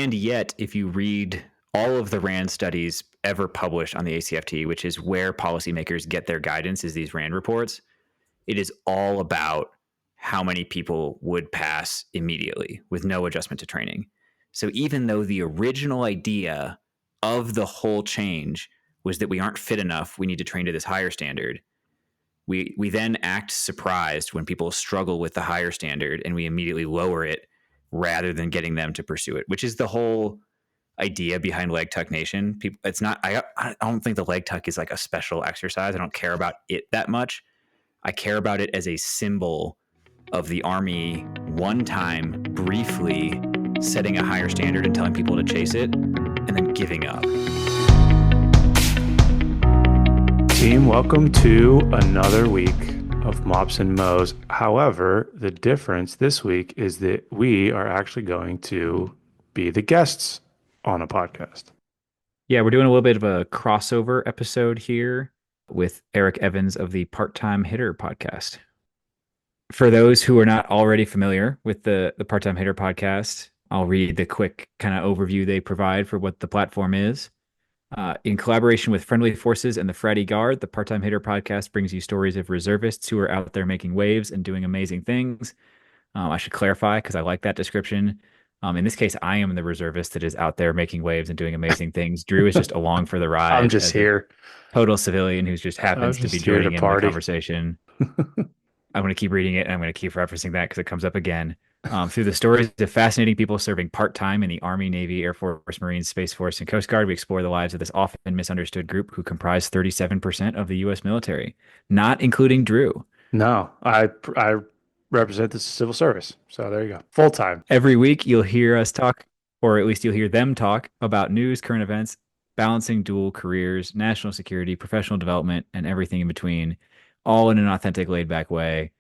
And yet, if you read all of the RAND studies ever published on the ACFT, which is where policymakers get their guidance, is these RAND reports, it is all about how many people would pass immediately with no adjustment to training. So even though the original idea of the whole change was that we aren't fit enough, we need to train to this higher standard, we then act surprised when people struggle with the higher standard and we immediately lower it rather than getting them to pursue it, which is the whole idea behind leg tuck nation. People, it's not, I don't think the leg tuck is like a special exercise. I don't care about it that much. I care about it as a symbol of the Army one time briefly setting a higher standard and telling people to chase it and then giving up. Team, welcome to another week of MOPs and MOEs. However, the difference this week is that we are actually going to be the guests on a podcast. Yeah, we're doing a little bit of a crossover episode here with Eric Evans of the Part-Time Hitter podcast. For those who are not already familiar with the Part-Time Hitter podcast, I'll read the quick kind of overview they provide for what the platform is. In collaboration with Friendly Forces and the Fratty Guard, the Part-Time Hitter podcast brings you stories of reservists who are out there making waves and doing amazing things. I should clarify because I like that description. In this case, I am the reservist that is out there making waves and doing amazing things. Drew is just along for the ride. I'm just here. Total civilian who just happens to be joining in the conversation. I'm going to keep reading it and I'm going to keep referencing that because it comes up again. Through the stories of fascinating people serving part-time in the Army, Navy, Air Force, Marines, Space Force, and Coast Guard, we explore the lives of this often misunderstood group who comprise 37% of the U.S. military, not including Drew. No, I represent the civil service. So there you go. Full time. Every week you'll hear us talk, or at least you'll hear them talk about news, current events, balancing dual careers, national security, professional development, and everything in between, all in an authentic, laid-back way.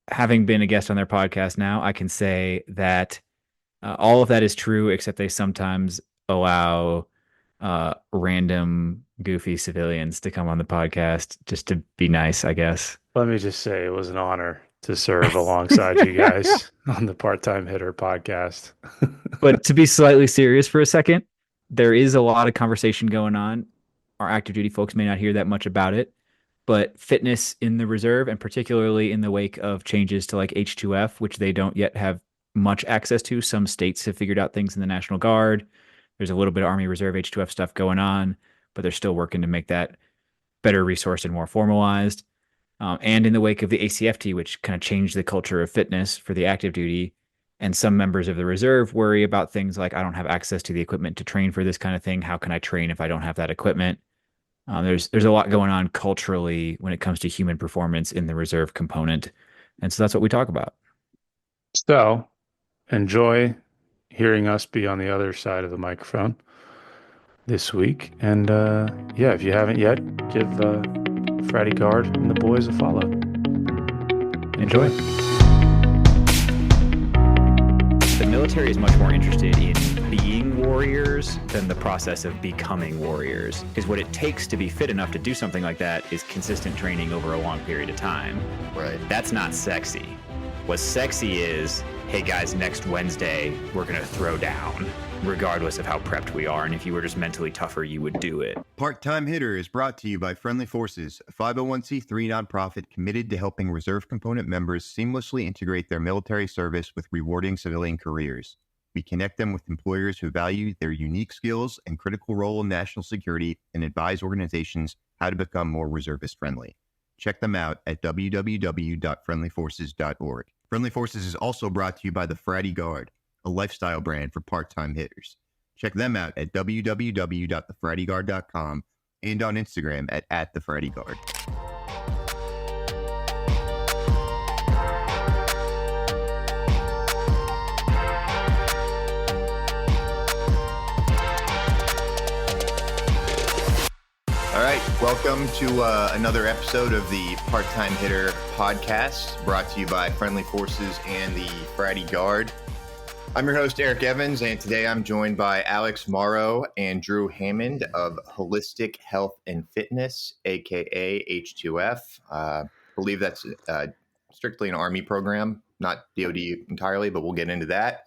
Having been a guest on their podcast now, I can say that all of that is true, except they sometimes allow random goofy civilians to come on the podcast just to be nice, I guess. Let me just say it was an honor to serve alongside you guys on the Part-Time Hitter podcast. But to be slightly serious for a second, there is a lot of conversation going on. Our active duty folks may not hear that much about it, but fitness in the reserve, and particularly in the wake of changes to like H2F, which they don't yet have much access to. Some states have figured out things in the National Guard. There's a little bit of Army Reserve H2F stuff going on, but they're still working to make that better resourced and more formalized. And in the wake of the ACFT, which kind of changed the culture of fitness for the active duty, and some members of the reserve worry about things like, I don't have access to the equipment to train for this kind of thing. How can I train if I don't have that equipment? There's a lot going on culturally when it comes to human performance in the reserve component. And so that's what we talk about. So enjoy hearing us be on the other side of the microphone this week. And yeah, if you haven't yet, give Fratty Guard and the boys a follow. Enjoy. The military is much more interested in being warriors than the process of becoming warriors. Because what it takes to be fit enough to do something like that is consistent training over a long period of time. Right. That's not sexy. What's sexy is, hey guys, next Wednesday, we're going to throw down, regardless of how prepped we are. And if you were just mentally tougher, you would do it. Part-Time Hitter is brought to you by Friendly Forces, a 501c3 nonprofit committed to helping reserve component members seamlessly integrate their military service with rewarding civilian careers. We connect them with employers who value their unique skills and critical role in national security and advise organizations how to become more reservist friendly. Check them out at www.friendlyforces.org. Friendly Forces is also brought to you by the Fratty Guard, a lifestyle brand for part-time hitters. Check them out at www.thefrattyguard.com and on Instagram at @thefrattyguard. All right, welcome to another episode of the Part-Time Hitter podcast, brought to you by Friendly Forces and the Fratty Guard. I'm your host, Eric Evans, and today I'm joined by Alex Morrow and Drew Hammond of Holistic Health and Fitness, aka H2F. I believe that's strictly an Army program, not DoD entirely, but we'll get into that.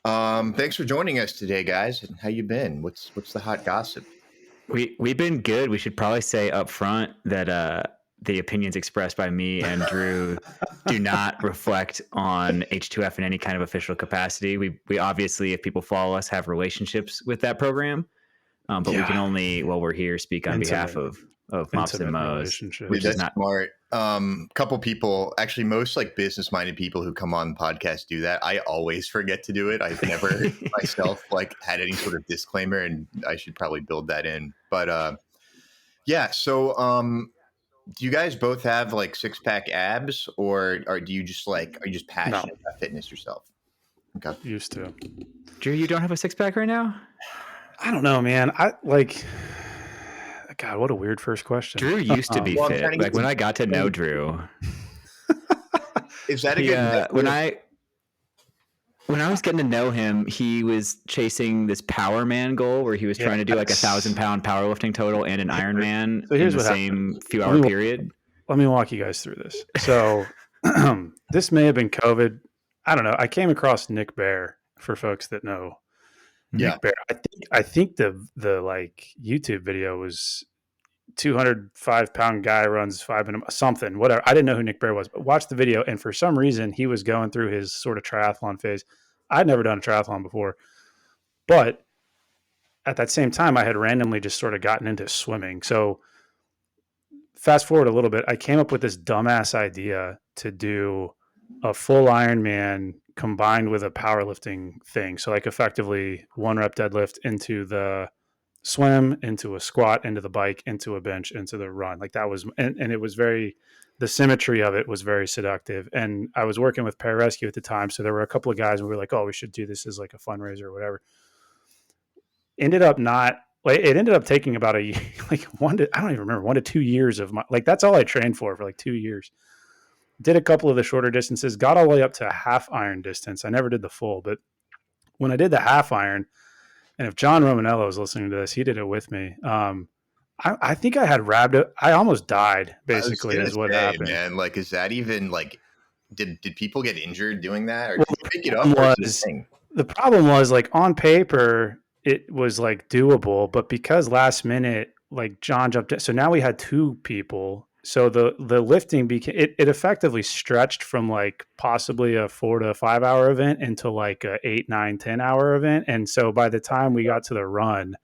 Thanks for joining us today, guys. How you been? What's the hot gossip? We've been good. We should probably say up front that the opinions expressed by me and Drew do not reflect on H2F in any kind of official capacity. We obviously, if people follow us, have relationships with that program, but we can only, while we're here, speak on behalf of MOPs and MOEs, which is not smart. Couple people, actually, most like business-minded people who come on the podcast do that. I always forget to do it. I've never myself like had any sort of disclaimer, and I should probably build that in. But yeah. So, do you guys both have like six-pack abs, or do you just are you just passionate about fitness yourself? Okay, used to. Drew, you don't have a six-pack right now? I don't know, man. God, what a weird first question. Drew used to be fit. Like when I got to know Drew. Is that a good when I was getting to know him, he was chasing this Power Man goal where he was trying to do like 1,000-pound powerlifting total and an Ironman in the same few-hour period. Let me walk you guys through this. So this may have been COVID. I don't know. I came across Nick Bear, for folks that know. Nick Bear. I think the like YouTube video was 205-pound guy runs 5 minutes, something, whatever. I didn't know who Nick Bear was, but watched the video. And for some reason, he was going through his sort of triathlon phase. I'd never done a triathlon before, but at that same time, I had randomly just sort of gotten into swimming. So fast forward a little bit, I came up with this dumbass idea to do a full Ironman combined with a powerlifting thing. So like effectively 1 rep deadlift into the swim, into a squat, into the bike, into a bench, into the run. Like that was, and it was the symmetry of it was very seductive. And I was working with Pararescue at the time. So there were a couple of guys and we were like, oh, we should do this as like a fundraiser or whatever. It ended up taking about I don't even remember, 1 to 2 years of my, like, that's all I trained for like 2 years. Did a couple of the shorter distances, got all the way up to a half iron distance. I never did the full, but when I did the half iron, and if John Romanello is listening to this, he did it with me. I think I had rhabdo. I almost died, basically, is what happened. Man, like, is that even like, did people get injured doing that? Or did you pick it up? The problem was, like, on paper, it was like doable, but because last minute, like John jumped in, so now we had 2 people. So the lifting became, it effectively stretched from like possibly a 4 to 5 hour event into like a 8, 9, 10 hour event. And so by the time we got to the run,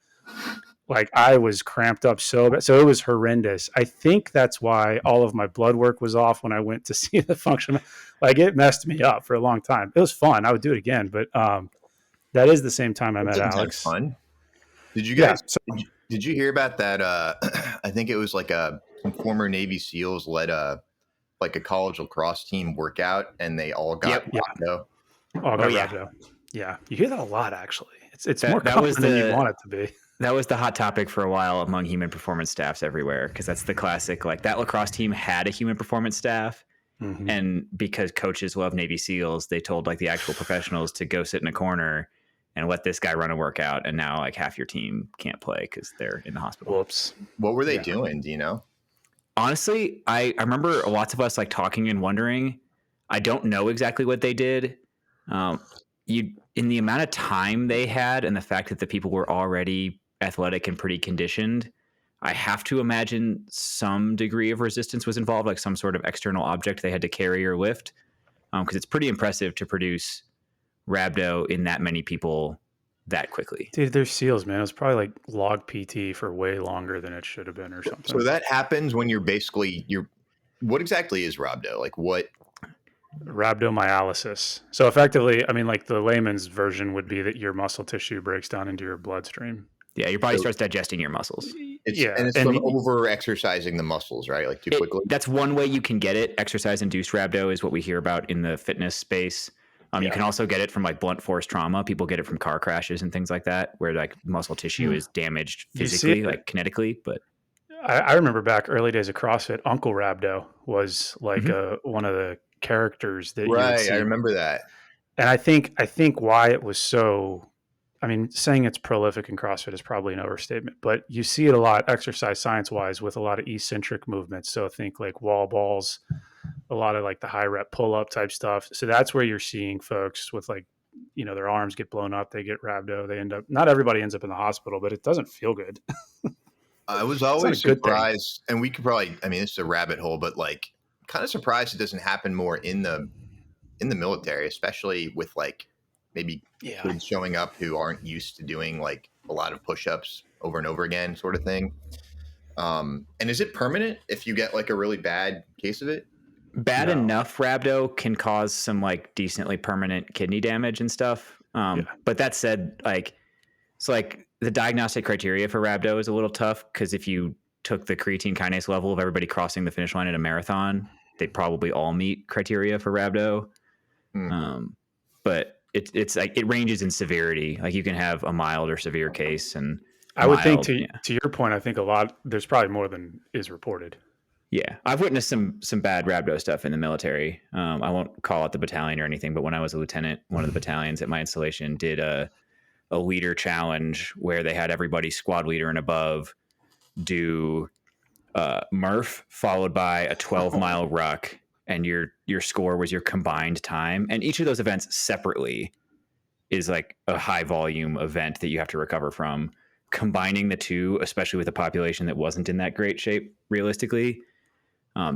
like I was cramped up so bad. So it was horrendous. I think that's why all of my blood work was off when I went to see the function. Like it messed me up for a long time. It was fun. I would do it again, but that is the same time I met Alex. Fun. Did you guys, did you hear about that? I think it was like some former Navy SEALs led a college lacrosse team workout, and they all got rhabdo. Yeah, you hear that a lot, actually. It's more common than you want it to be. That was the hot topic for a while among human performance staffs everywhere, because that's the classic. Like that lacrosse team had a human performance staff, and because coaches love Navy SEALs, they told like the actual professionals to go sit in a corner and let this guy run a workout, and now like half your team can't play because they're in the hospital. Whoops. What were they doing? Do you know? Honestly, I remember lots of us like talking and wondering. I don't know exactly what they did. In the amount of time they had and the fact that the people were already athletic and pretty conditioned, I have to imagine some degree of resistance was involved, like some sort of external object they had to carry or lift. Because it's pretty impressive to produce rhabdo in that many people that quickly. Dude, they're SEALs, man. It was probably like log PT for way longer than it should have been or something. So that happens when what exactly is rhabdo? Like what? Rhabdomyolysis. So effectively, I mean, like the layman's version would be that your muscle tissue breaks down into your bloodstream. Yeah, your body starts digesting your muscles. It's from over-exercising the muscles, right? Like too quickly. That's one way you can get it. Exercise-induced rhabdo is what we hear about in the fitness space. You can also get it from like blunt force trauma. People get it from car crashes and things like that, where like muscle tissue is damaged physically, like kinetically. But I remember back early days of CrossFit, Uncle Rhabdo was like one of the characters that you would see. I remember that. And I think why it was so, I mean, saying it's prolific in CrossFit is probably an overstatement, but you see it a lot exercise science wise with a lot of eccentric movements. So think like wall balls, a lot of like the high rep pull up type stuff. So that's where you're seeing folks with like, their arms get blown up, they get rhabdo, not everybody ends up in the hospital, but it doesn't feel good. I was It's not a always good thing. surprised, and we could probably, I mean, this is a rabbit hole, but like kind of surprised it doesn't happen more in the military, especially with like maybe Yeah. kids showing up who aren't used to doing like a lot of push-ups over and over again, sort of thing. And is it permanent if you get like a really bad case of it? Bad No. enough rhabdo can cause some like decently permanent kidney damage and stuff. But that said, like, so like the diagnostic criteria for rhabdo is a little tough because if you took the creatine kinase level of everybody crossing the finish line at a marathon, they'd probably all meet criteria for rhabdo. But it's like it ranges in severity. Like you can have a mild or severe case, and I would think to your point, I think there's probably more than is reported. Yeah, I've witnessed some bad rhabdo stuff in the military. I won't call out the battalion or anything, but when I was a lieutenant, one of the battalions at my installation did a leader challenge where they had everybody squad leader and above do Murph followed by a 12-mile ruck, and your score was your combined time. And each of those events separately is like a high volume event that you have to recover from. Combining the two, especially with a population that wasn't in that great shape, realistically,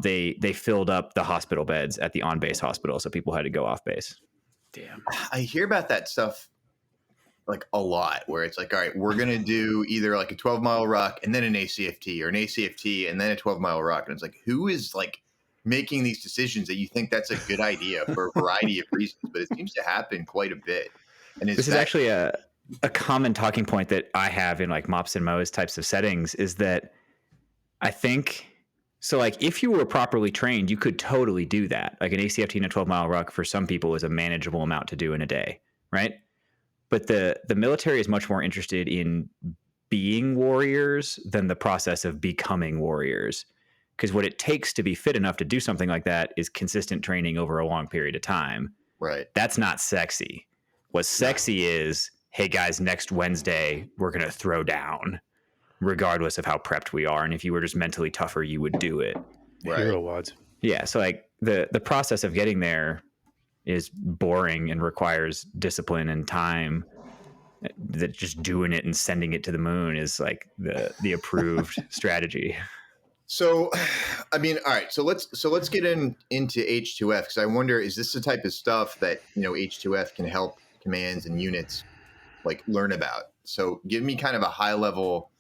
they filled up the hospital beds at the on-base hospital, so people had to go off base. Damn. I hear about that stuff like a lot, where it's like, all right, we're gonna do either like a 12-mile ruck and then an ACFT, or an ACFT and then a 12-mile ruck, and it's like, who is like making these decisions that you think that's a good idea for a variety of reasons? But it seems to happen quite a bit. And this is actually a common talking point that I have in like MOPs and MOEs types of settings, is that I think so. Like if you were properly trained, you could totally do that. Like an ACFT and a 12-mile ruck for some people is a manageable amount to do in a day, right? But the military is much more interested in being warriors than the process of becoming warriors. Because what it takes to be fit enough to do something like that is consistent training over a long period of time. Right. That's not sexy. What's sexy is, hey guys, next Wednesday, we're going to throw down, regardless of how prepped we are. And if you were just mentally tougher, you would do it. Right. Hero wads. Yeah. So like the process of getting there is boring and requires discipline and time. That just doing it and sending it to the moon is like the approved strategy. So, I mean, all right. So let's get into H2F, because I wonder, is this the type of stuff that H2F can help commands and units like learn about? So, give me kind of a high level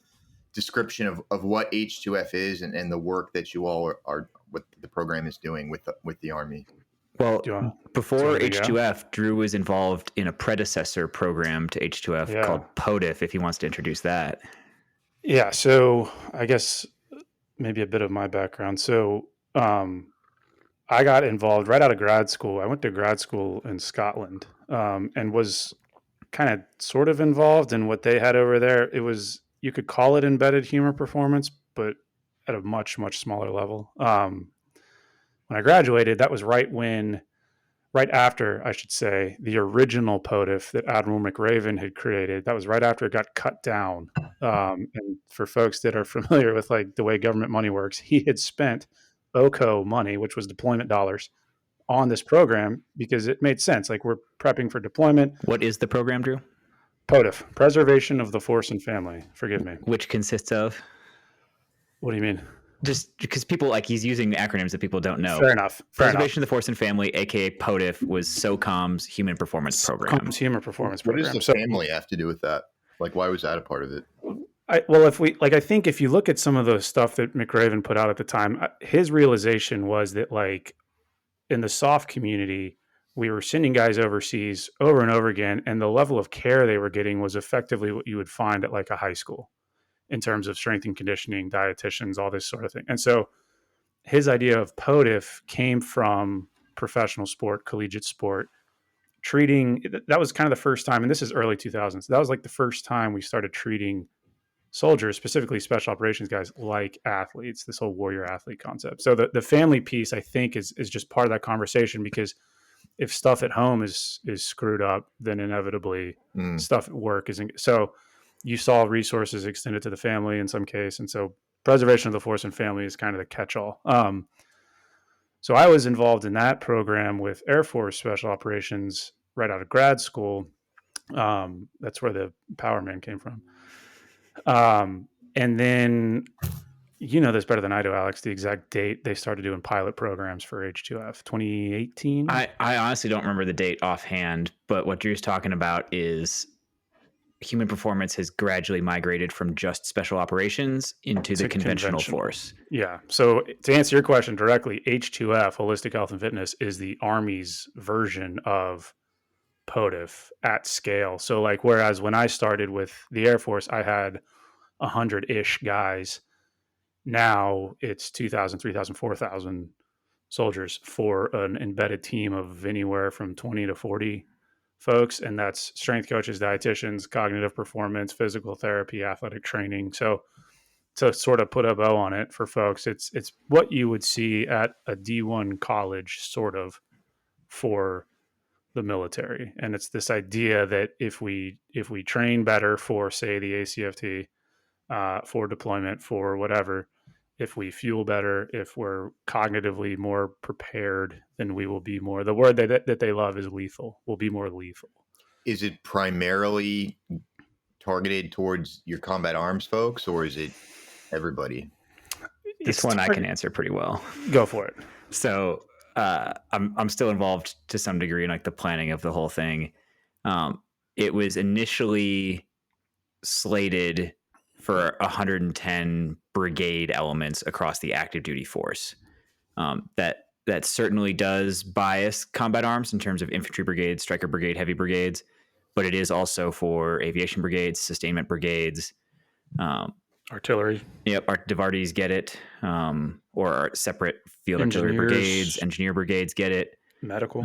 description of what H2F is and the work that you all are what the program is doing with the Army. Well, before H2F, Drew was involved in a predecessor program to H2F called POTIF, if he wants to introduce that. Yeah, so I guess maybe a bit of my background. So I got involved right out of grad school. I went to grad school in Scotland and was kind of sort of involved in what they had over there. It was, you could call it embedded humor performance, but at a much, much smaller level. When I graduated, that was right after, I should say, the original POTIF that Admiral McRaven had created. That was right after it got cut down. And for folks that are familiar with like the way government money works, he had spent OCO money, which was deployment dollars, on this program because it made sense. Like, we're prepping for deployment. What is the program, Drew? POTIF, Preservation of the Force and Family. Forgive me. Which consists of? What do you mean? Just because people like, he's using acronyms that people don't know. Fair enough. Preservation of the Force and Family, aka POTIF, was SOCOM's Human Performance Program. SOCOM's Human Performance Program. What does the family have to do with that? Like, why was that a part of it? I think if you look at some of the stuff that McRaven put out at the time, his realization was that like in the soft community, we were sending guys overseas over and over again, and the level of care they were getting was effectively what you would find at like a high school in terms of strength and conditioning, dietitians, all this sort of thing. And so his idea of POTIF came from professional sport, collegiate sport, treating, that was kind of the first time, and this is early 2000s, that was like the first time we started treating soldiers, specifically special operations guys, like athletes, this whole warrior athlete concept. So the family piece, I think, is just part of that conversation, because if stuff at home is screwed up, then inevitably stuff at work isn't. So you saw resources extended to the family in some case. And so preservation of the force and family is kind of the catch-all. So I was involved in that program with Air Force Special Operations right out of grad school. That's where the Power Man came from. And then, you know this better than I do, Alex, the exact date they started doing pilot programs for H2F, 2018? I honestly don't remember the date offhand, but what Drew's talking about is human performance has gradually migrated from just special operations into the conventional force. Yeah. So to answer your question directly, H2F, Holistic Health and Fitness, is the Army's version of POTIF at scale. So like, whereas when I started with the Air Force, I had 100-ish guys. Now it's 2,000, 3,000, 4,000 soldiers for an embedded team of anywhere from 20 to 40 folks. And that's strength coaches, dietitians, cognitive performance, physical therapy, athletic training. So to sort of put a bow on it for folks, it's what you would see at a D1 college sort of for the military. And it's this idea that if we train better for, say, the ACFT, for deployment, for whatever, if we fuel better, if we're cognitively more prepared, then we will be more, the word that they love is lethal. We'll be more lethal. Is it primarily targeted towards your combat arms folks, or is it everybody? This one I can answer pretty well. Go for it. So I'm still involved to some degree in like the planning of the whole thing. It was initially slated for 110 brigade elements across the active duty force. That certainly does bias combat arms in terms of infantry brigades, striker brigade, heavy brigades, but it is also for aviation brigades, sustainment brigades, artillery. Yep, Divartis get it, or separate field artillery brigades, engineer brigades get it. Medical.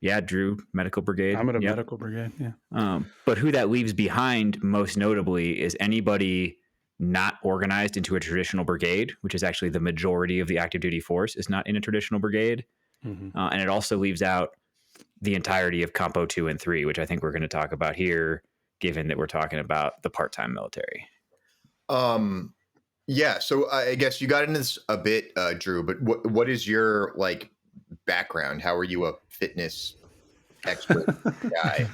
Yeah, Drew, medical brigade. I'm at a medical brigade, yeah. But who that leaves behind most notably is anybody not organized into a traditional brigade, which is actually the majority of the active duty force is not in a traditional brigade. Mm-hmm. And it also leaves out the entirety of Compo 2 and 3, which I think we're going to talk about here, given that we're talking about the part-time military. Yeah, so I guess you got into this a bit, Drew, but what is your like background? How are you a fitness expert guy?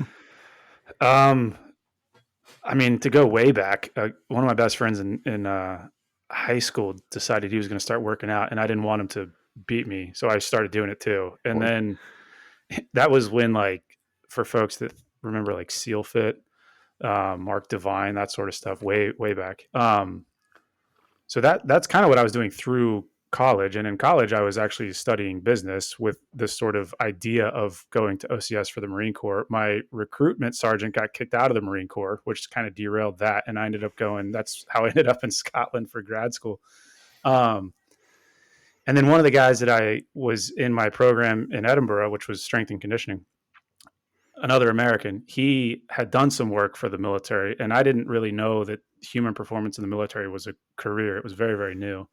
I mean, to go way back, one of my best friends in high school decided he was going to start working out, and I didn't want him to beat me, so I started doing it too. And then that was when, like, for folks that remember, like Seal Fit, Mark Divine, that sort of stuff, way back. So that's kind of what I was doing through college. And in college, I was actually studying business with this sort of idea of going to OCS for the Marine Corps. My recruitment sergeant got kicked out of the Marine Corps, which kind of derailed that. And I ended up that's how I ended up in Scotland for grad school. And then one of the guys that I was in my program in Edinburgh, which was strength and conditioning, another American, he had done some work for the military. And I didn't really know that human performance in the military was a career. It was very, very new.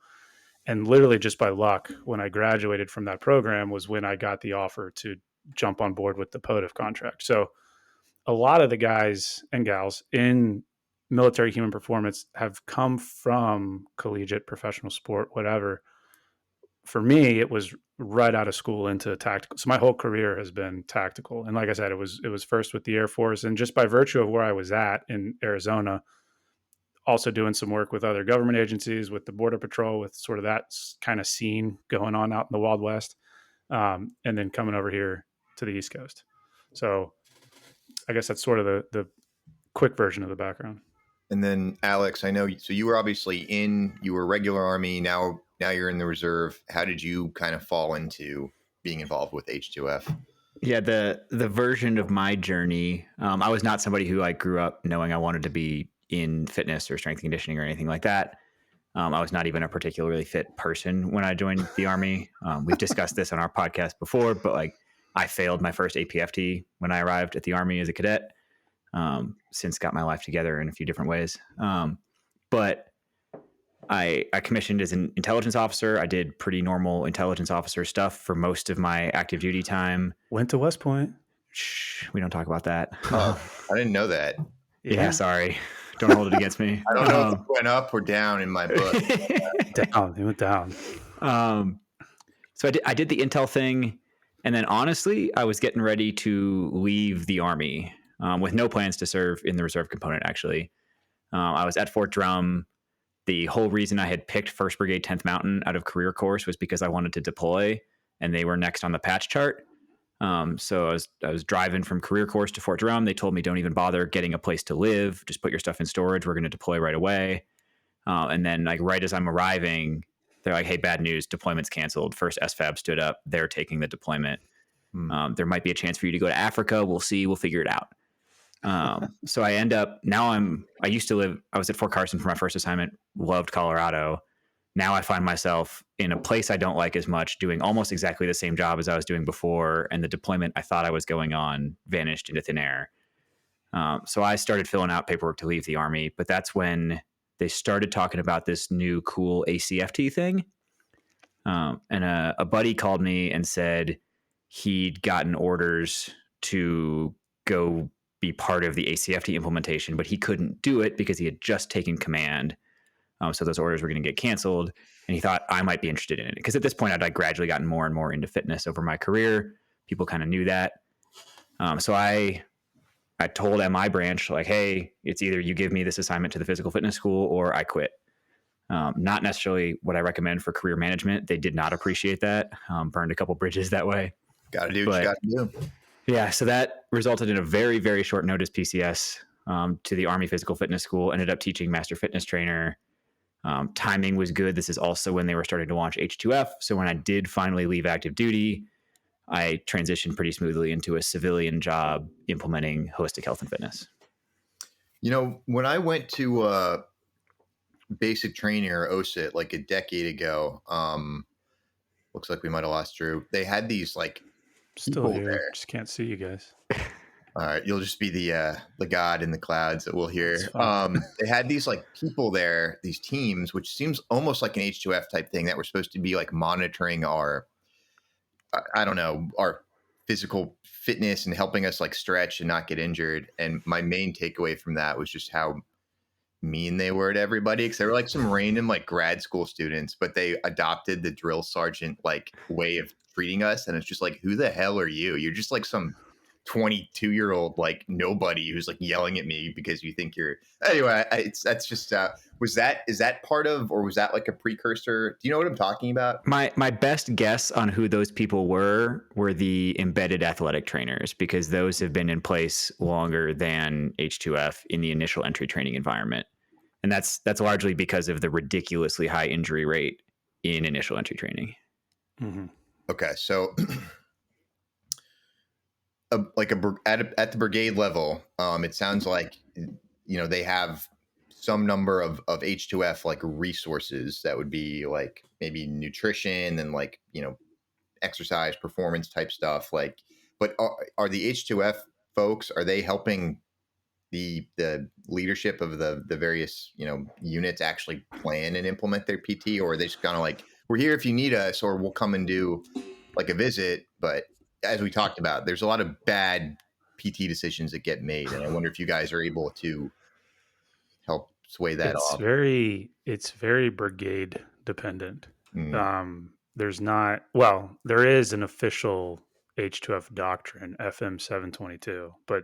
And literally just by luck, when I graduated from that program was when I got the offer to jump on board with the POTIF contract. So a lot of the guys and gals in military human performance have come from collegiate, professional sport, whatever. For me, it was right out of school into tactical. So my whole career has been tactical. And like I said, it was first with the Air Force. And just by virtue of where I was at in Arizona, also doing some work with other government agencies, with the Border Patrol, with sort of that kind of scene going on out in the Wild West, and then coming over here to the East Coast. So I guess that's sort of the quick version of the background. And then Alex, I know, so you were obviously you were regular Army, now you're in the reserve. How did you kind of fall into being involved with H2F? Yeah, the version of my journey, I was not somebody who like grew up knowing I wanted to be in fitness or strength and conditioning or anything like that. I was not even a particularly fit person when I joined the Army. We've discussed this on our podcast before, but like I failed my first APFT when I arrived at the Army as a cadet. Since got my life together in a few different ways. But I commissioned as an intelligence officer. I did pretty normal intelligence officer stuff for most of my active duty time. Went to West Point. Shh, we don't talk about that. I didn't know that. Yeah, sorry. Don't hold it against me. I don't know if it went up or down in my book. Down. It went down. So I did the intel thing, And then honestly, I was getting ready to leave the Army with no plans to serve in the reserve component, actually. I was at Fort Drum. The whole reason I had picked 1st Brigade 10th Mountain out of career course was because I wanted to deploy, and they were next on the patch chart. So I was driving from career course to Fort Drum. They told me, don't even bother getting a place to live. Just put your stuff in storage. We're going to deploy right away. And then like right as I'm arriving, they're like, hey, bad news, deployment's canceled. First SFAB stood up. They're taking the deployment. There might be a chance for you to go to Africa. We'll see. We'll figure it out. So I end up I used to live, I was at Fort Carson for my first assignment, loved Colorado. Now I find myself in a place I don't like as much, doing almost exactly the same job as I was doing before. And the deployment I thought I was going on vanished into thin air. So I started filling out paperwork to leave the Army, but that's when they started talking about this new cool ACFT thing. And a buddy called me and said he'd gotten orders to go be part of the ACFT implementation, but he couldn't do it because he had just taken command. So those orders were going to get canceled. And he thought I might be interested in it. Because at this point, I'd like gradually gotten more and more into fitness over my career. People kind of knew that. So I told MI branch, like, hey, it's either you give me this assignment to the physical fitness school or I quit. Not necessarily what I recommend for career management. They did not appreciate that. Burned a couple bridges that way. Got to do what you got to do. Yeah, so that resulted in a very, very short notice PCS to the Army Physical Fitness School. Ended up teaching master fitness trainer. Timing was good. This is also when they were starting to launch H2F. So when I did finally leave active duty, I transitioned pretty smoothly into a civilian job implementing holistic health and fitness. You know, when I went to basic training or OSIT like a decade ago, looks like we might have lost Drew. They had these like still here. There. Just can't see you guys. All right, you'll just be the god in the clouds that we'll hear. They had these like people there, these teams, which seems almost like an H2F type thing that were supposed to be like monitoring our, I don't know, our physical fitness and helping us like stretch and not get injured. And my main takeaway from that was just how mean they were to everybody, because they were like some random like grad school students, but they adopted the drill sergeant like way of treating us. And it's just like, who the hell are you? You're just like some 22-year-old like nobody who's like yelling at me because you think you're anyway. That's just is that part of, or was that like a precursor? Do you know what I'm talking about? My best guess on who those people were the embedded athletic trainers, because those have been in place longer than H2F in the initial entry training environment. And that's largely because of the ridiculously high injury rate in initial entry training. Mm-hmm. Okay, so at the brigade level, it sounds like, you know, they have some number of H2F like resources that would be like maybe nutrition and like, you know, exercise performance type stuff. Like, but are the H2F folks, are they helping the leadership of the various, you know, units actually plan and implement their PT, or are they just kind of like, we're here if you need us, or we'll come and do like a visit? But as we talked about, there's a lot of bad PT decisions that get made, and I wonder if you guys are able to help sway that off. It's very brigade dependent. There is an official H2F doctrine, FM 722, but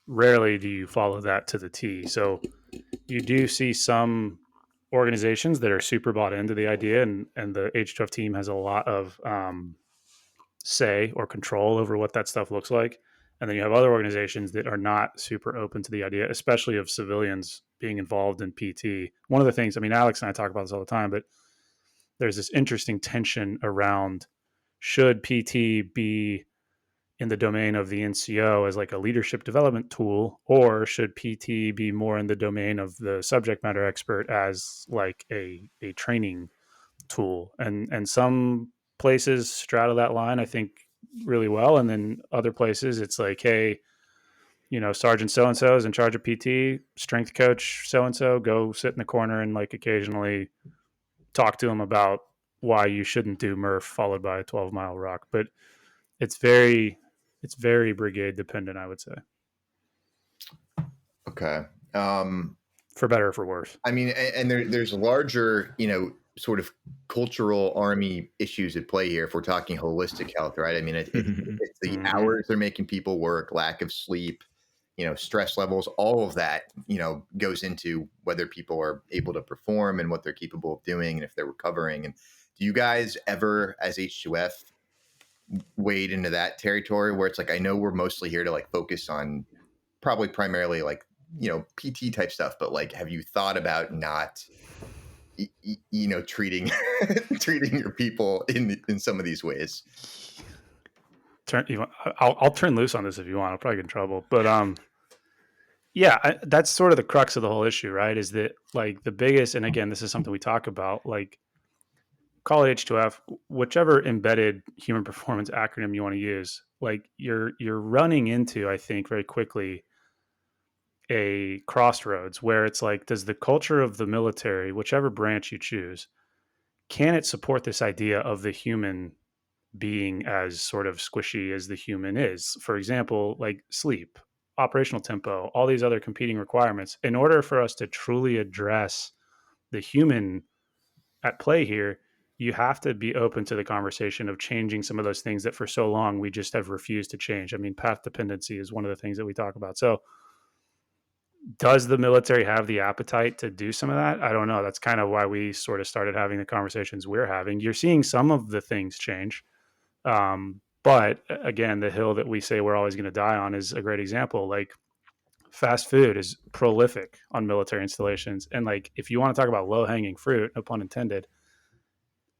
rarely do you follow that to the T. So you do see some organizations that are super bought into the idea, and the H2F team has a lot of say or control over what that stuff looks like. And then you have other organizations that are not super open to the idea, especially of civilians being involved in PT. One of the things, I mean, Alex and I talk about this all the time, but there's this interesting tension around, should PT be in the domain of the NCO as like a leadership development tool, or should PT be more in the domain of the subject matter expert as like a training tool? And some places straddle that line, I think, really well. And then other places it's like, hey, you know, Sergeant so-and-so is in charge of PT, strength coach so-and-so, go sit in the corner and like occasionally talk to them about why you shouldn't do Murph followed by a 12-mile rock. But it's very brigade dependent, I would say. Okay. For better or for worse. I mean, and there's larger, you know, sort of cultural army issues at play here if we're talking holistic health, right? I mean, it's the hours they're making people work, lack of sleep, stress levels, all of that, goes into whether people are able to perform and what they're capable of doing and if they're recovering. And do you guys ever, as H2F, wade into that territory where it's like, I know we're mostly here to like focus on probably primarily like, PT type stuff, but like, have you thought about not, treating treating your people in some of these ways? I'll turn loose on this if you want. I'll probably get in trouble, but yeah, that's sort of the crux of the whole issue, right? Is that like the biggest, and again, this is something we talk about, like call it H2F, whichever embedded human performance acronym you want to use. Like you're running into, I think, very quickly a crossroads where it's like, does the culture of the military, whichever branch you choose, can it support this idea of the human being as sort of squishy as the human is? For example, like sleep, operational tempo, all these other competing requirements. In order for us to truly address the human at play here, you have to be open to the conversation of changing some of those things that for so long we just have refused to change. I mean, path dependency is one of the things that we talk about. So does the military have the appetite to do some of that? I don't know. That's kind of why we sort of started having the conversations we're having. You're seeing some of the things change. But again, the hill that we say we're always going to die on is a great example. Like fast food is prolific on military installations. And like, if you want to talk about low hanging fruit, no pun intended,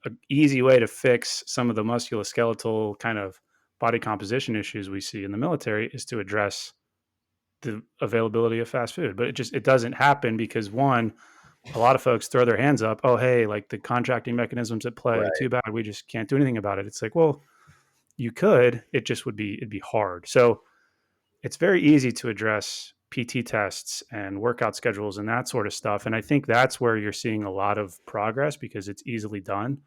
an easy way to fix some of the musculoskeletal kind of body composition issues we see in the military is to address the availability of fast food. But it doesn't happen because one, a lot of folks throw their hands up. Oh, hey, like the contracting mechanisms at play. Right. Too bad we just can't do anything about it. It's like, well, you could. It'd be hard. So it's very easy to address PT tests and workout schedules and that sort of stuff. And I think that's where you're seeing a lot of progress because it's easily done.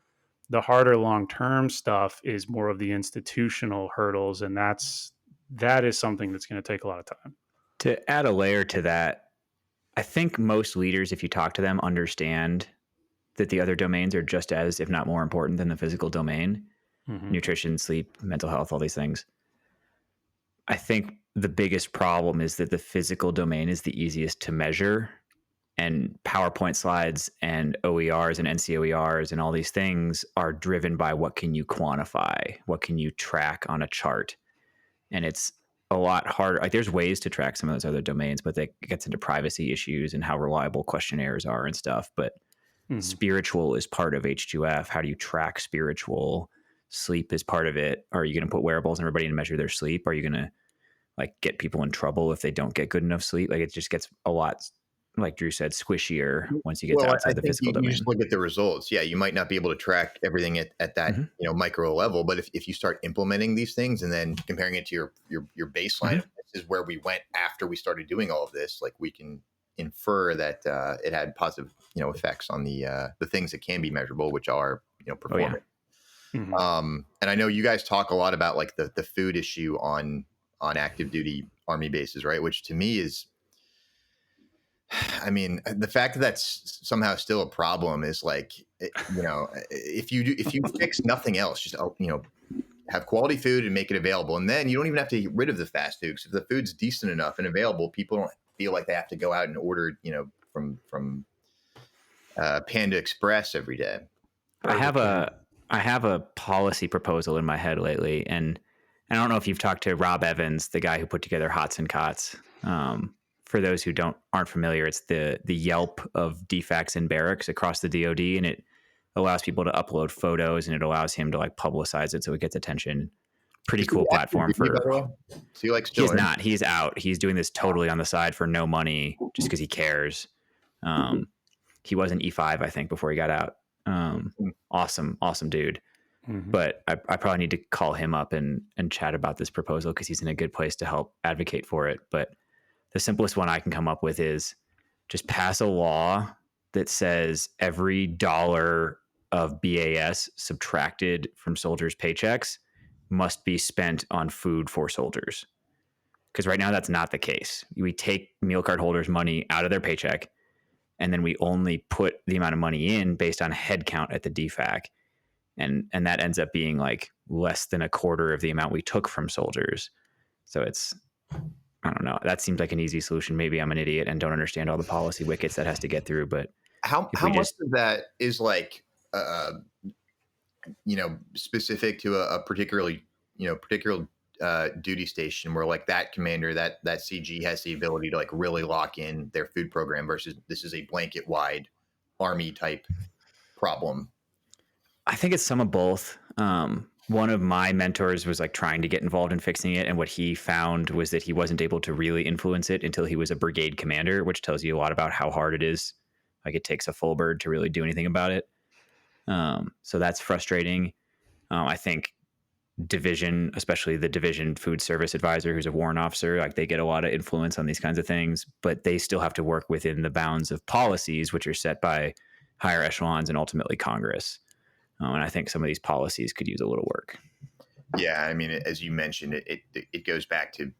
The harder long-term stuff is more of the institutional hurdles, and that is something that's going to take a lot of time. To add a layer to that, I think most leaders, if you talk to them, understand that the other domains are just as, if not more important than the physical domain. Nutrition, sleep, mental health, all these things. I think the biggest problem is that the physical domain is the easiest to measure, and PowerPoint slides and OERs and NCOERs and all these things are driven by what can you quantify, what can you track on a chart. And it's a lot harder. Like there's ways to track some of those other domains, but that gets into privacy issues and how reliable questionnaires are and stuff. But spiritual is part of H2F. How do you track spiritual? Sleep is part of it. Are you going to put wearables on everybody and measure their sleep? Are you going to like get people in trouble if they don't get good enough sleep? Like it just gets a lot, like Drew said, squishier once you get to outside the physical domain. You just look at the results. Yeah, you might not be able to track everything at that micro level, but if you start implementing these things and then comparing it to your baseline, this is where we went after we started doing all of this. Like we can infer that it had positive effects on the things that can be measurable, which are performance. And I know you guys talk a lot about like the food issue on active duty Army bases, right? Which to me is, I mean, the fact that that's somehow still a problem is like, if you fix nothing else, just have quality food and make it available, and then you don't even have to get rid of the fast food. If the food's decent enough and available, people don't feel like they have to go out and order, from Panda Express every day. I have a policy proposal in my head lately, and I don't know if you've talked to Rob Evans, the guy who put together Hots and Cots. For those who aren't familiar, it's the Yelp of defects in barracks across the DoD, and it allows people to upload photos, and it allows him to like publicize it so it gets attention. Pretty cool platform for. So you like still? He's not. He's out. He's doing this totally on the side for no money, just because he cares. He was an E5, I think, before he got out. Awesome dude. But I probably need to call him up and chat about this proposal because he's in a good place to help advocate for it. But the simplest one I can come up with is just pass a law that says every dollar of BAS subtracted from soldiers' paychecks must be spent on food for soldiers. Because right now that's not the case. We take meal card holders' money out of their paycheck and then we only put the amount of money in based on head count at the DFAC, and that ends up being like less than a quarter of the amount we took from soldiers. So it's, I don't know, that seems like an easy solution. Maybe I'm an idiot and don't understand all the policy wickets that has to get through, but how much of that is like specific to a particular duty station where like that commander, that CG has the ability to like really lock in their food program versus this is a blanket wide Army type problem? I think it's some of both. One of my mentors was like trying to get involved in fixing it, and what he found was that he wasn't able to really influence it until he was a brigade commander, which tells you a lot about how hard it is. Like it takes a full bird to really do anything about it. So that's frustrating. I think division, especially the division food service advisor, who's a warrant officer, like they get a lot of influence on these kinds of things, but they still have to work within the bounds of policies, which are set by higher echelons and ultimately Congress. And I think some of these policies could use a little work. Yeah, I mean, as you mentioned, it goes back to,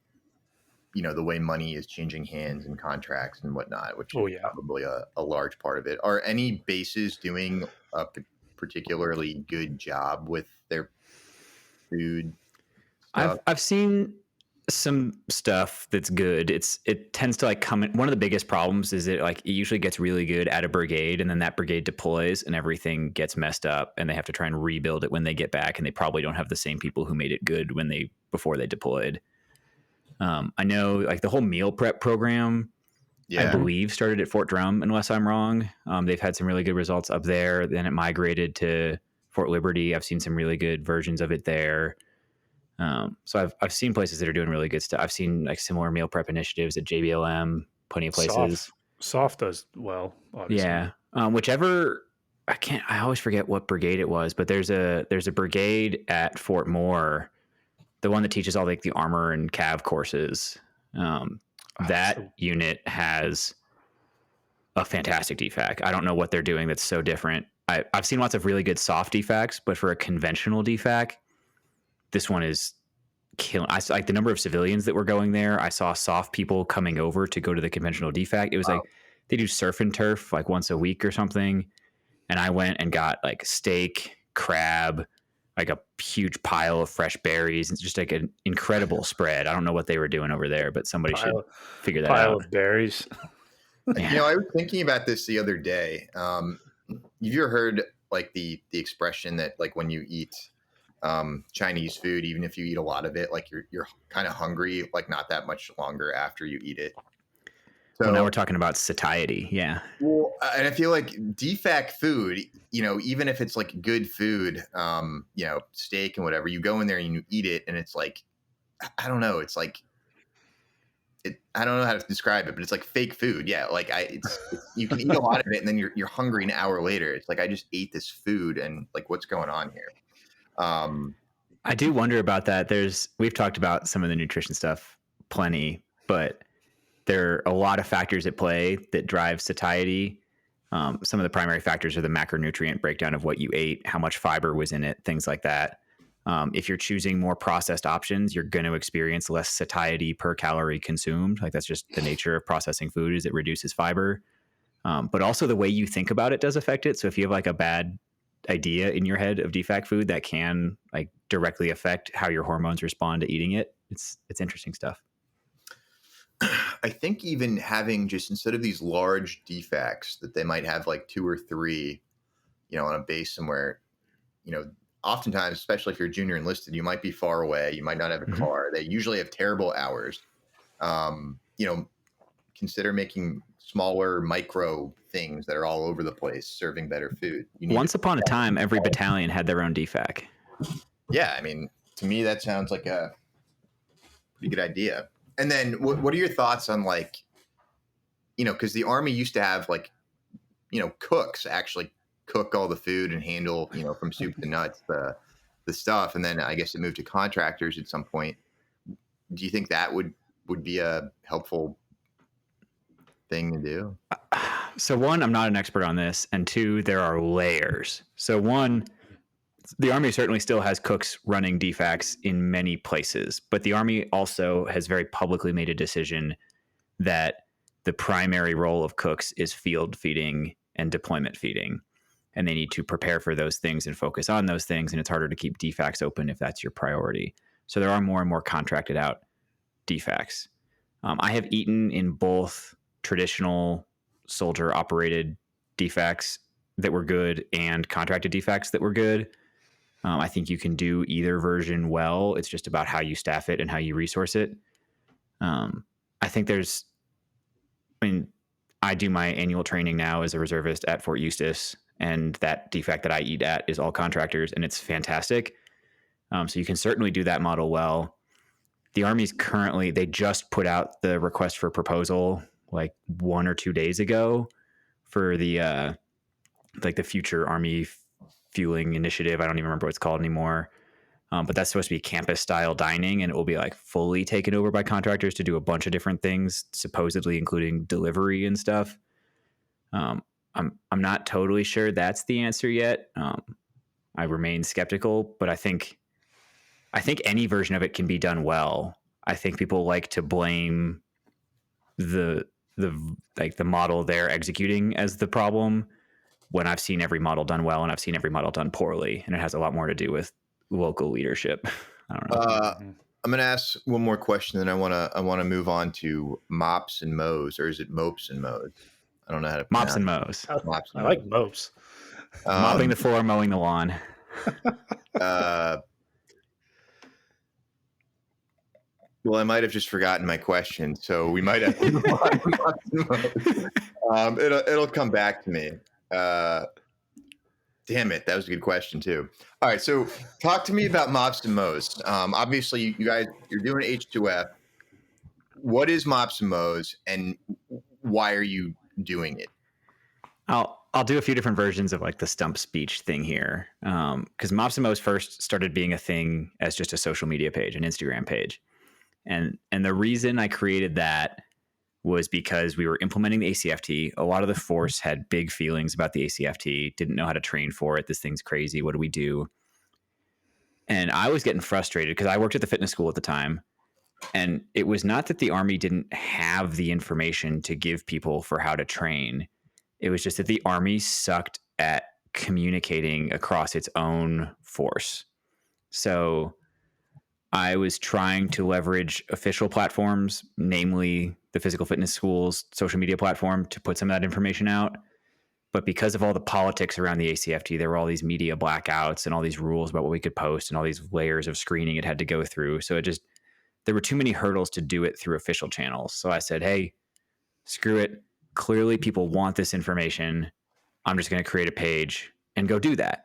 the way money is changing hands and contracts and whatnot, which is probably a large part of it. Are any bases doing a particularly good job with their food stuff? I've seen some stuff that's good. It tends to like come in. One of the biggest problems is it usually gets really good at a brigade, and then that brigade deploys and everything gets messed up, and they have to try and rebuild it when they get back, and they probably don't have the same people who made it good before they deployed. I know like the whole meal prep program, I believe started at Fort Drum, unless I'm wrong. They've had some really good results up there. Then it migrated to Fort Liberty. I've seen some really good versions of it there. So I've seen places that are doing really good stuff. I've seen like similar meal prep initiatives at JBLM, plenty of places. Soft does well, obviously. Yeah. Whichever, I always forget what brigade it was, but there's a brigade at Fort Moore, the one that teaches all like the armor and cav courses. That unit has a fantastic DFAC. I don't know what they're doing that's so different. I've seen lots of really good soft DFACs, but for a conventional DFAC, this one is killing. I saw like the number of civilians that were going there. I saw soft people coming over to go to the conventional DFAC. It was like they do surf and turf like once a week or something. And I went and got like steak, crab, like a huge pile of fresh berries. It's just like an incredible spread. I don't know what they were doing over there, but somebody should figure that out. Pile of berries. Yeah. I was thinking about this the other day. Have you ever heard like the expression that like when you eat Chinese food, even if you eat a lot of it, like you're kind of hungry, like not that much longer after you eat it. So well, now we're talking about satiety. Yeah. Well, and I feel like DFAC food, even if it's like good food, steak and whatever, you go in there and you eat it and it's like, I don't know. It's like, I don't know how to describe it, but it's like fake food. Yeah. Like you can eat a lot of it and then you're hungry an hour later. It's like, I just ate this food and like, what's going on here? I do wonder about that. We've talked about some of the nutrition stuff plenty, but there are a lot of factors at play that drive satiety. Some of the primary factors are the macronutrient breakdown of what you ate, how much fiber was in it, things like that. If you're choosing more processed options, you're going to experience less satiety per calorie consumed. Like that's just the nature of processing food, is it reduces fiber. But also the way you think about it does affect it. So if you have like a bad idea in your head of DFAC food, that can like directly affect how your hormones respond to eating it. It's interesting stuff. I think even having just instead of these large DFACs that they might have like 2 or 3, on a base somewhere, oftentimes, especially if you're junior enlisted, you might be far away. You might not have a car. They usually have terrible hours. Consider making smaller micro things that are all over the place, serving better food. Once upon a time, every battalion had their own DFAC. Yeah. I mean, to me, that sounds like a pretty good idea. And then what are your thoughts on like, because the Army used to have like, cooks actually cook all the food and handle, from soup to nuts, the stuff. And then I guess it moved to contractors at some point. Do you think that would be a helpful thing to do? So one, I'm not an expert on this. And two, there are layers. So one, the Army certainly still has cooks running DFACs in many places, but the Army also has very publicly made a decision that the primary role of cooks is field feeding and deployment feeding. And they need to prepare for those things and focus on those things. And it's harder to keep DFACs open if that's your priority. So there are more and more contracted out DFACs. I have eaten in both traditional soldier operated DFACs that were good and contracted DFACs that were good. I think you can do either version well. It's just about how you staff it and how you resource it. I think I do my annual training now as a reservist at Fort Eustis, and that DFAC that I eat at is all contractors, and it's fantastic. So you can certainly do that model well. The Army's currently, they just put out the request for proposal like 1 or 2 days ago for the like the Future Army Fueling Initiative. I don't even remember what it's called anymore. But that's supposed to be campus style dining, and it will be like fully taken over by contractors to do a bunch of different things, supposedly including delivery and stuff. I'm not totally sure that's the answer yet. I remain skeptical, but I think any version of it can be done well. I think people like to blame the model they're executing as the problem, when I've seen every model done well and I've seen every model done poorly, and it has a lot more to do with local leadership. I don't know. I'm going to ask one more question, then I want to move on to MOPs and MOEs, or is it MOPs and MOEs? I don't know how to pronounce MOPs and MOEs. MOPs and I like MOPs. Mopping the floor, mowing the lawn. Well, I might have just forgotten my question, so we might have to move on to MOPs and MOEs. It'll come back to me. Damn it, that was a good question too. All right, so talk to me about MOPs and MOEs. Obviously, you guys, you're doing H2F. What is MOPs and MOEs, and why are you doing it? I'll do a few different versions of like the stump speech thing here, because MOPs and MOEs first started being a thing as just a social media page, an Instagram page, and the reason I created that was because we were implementing the ACFT. A lot of the force had big feelings about the ACFT, didn't know how to train for it. This thing's crazy. What do we do? And I was getting frustrated because I worked at the fitness school at the time. And it was not that the Army didn't have the information to give people for how to train. It was just that the Army sucked at communicating across its own force. So I was trying to leverage official platforms, namely the physical fitness school's social media platform, to put some of that information out. But because of all the politics around the ACFT, there were all these media blackouts and all these rules about what we could post and all these layers of screening it had to go through. So there were too many hurdles to do it through official channels. So I said, hey, screw it. Clearly people want this information. I'm just going to create a page and go do that.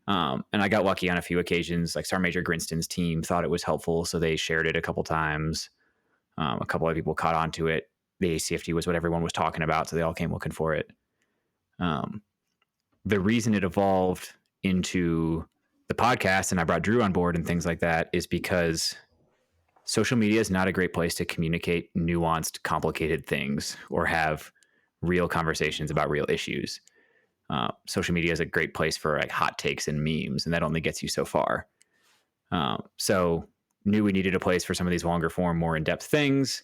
And I got lucky on a few occasions. Like Sergeant Major Grinston's team thought it was helpful, so they shared it a couple times. A couple of people caught on to it. The ACFT was what everyone was talking about, so they all came looking for it. The reason it evolved into the podcast and I brought Drew on board and things like that is because social media is not a great place to communicate nuanced, complicated things or have real conversations about real issues. Social media is a great place for like hot takes and memes, and that only gets you so far. So knew we needed a place for some of these longer form, more in-depth things.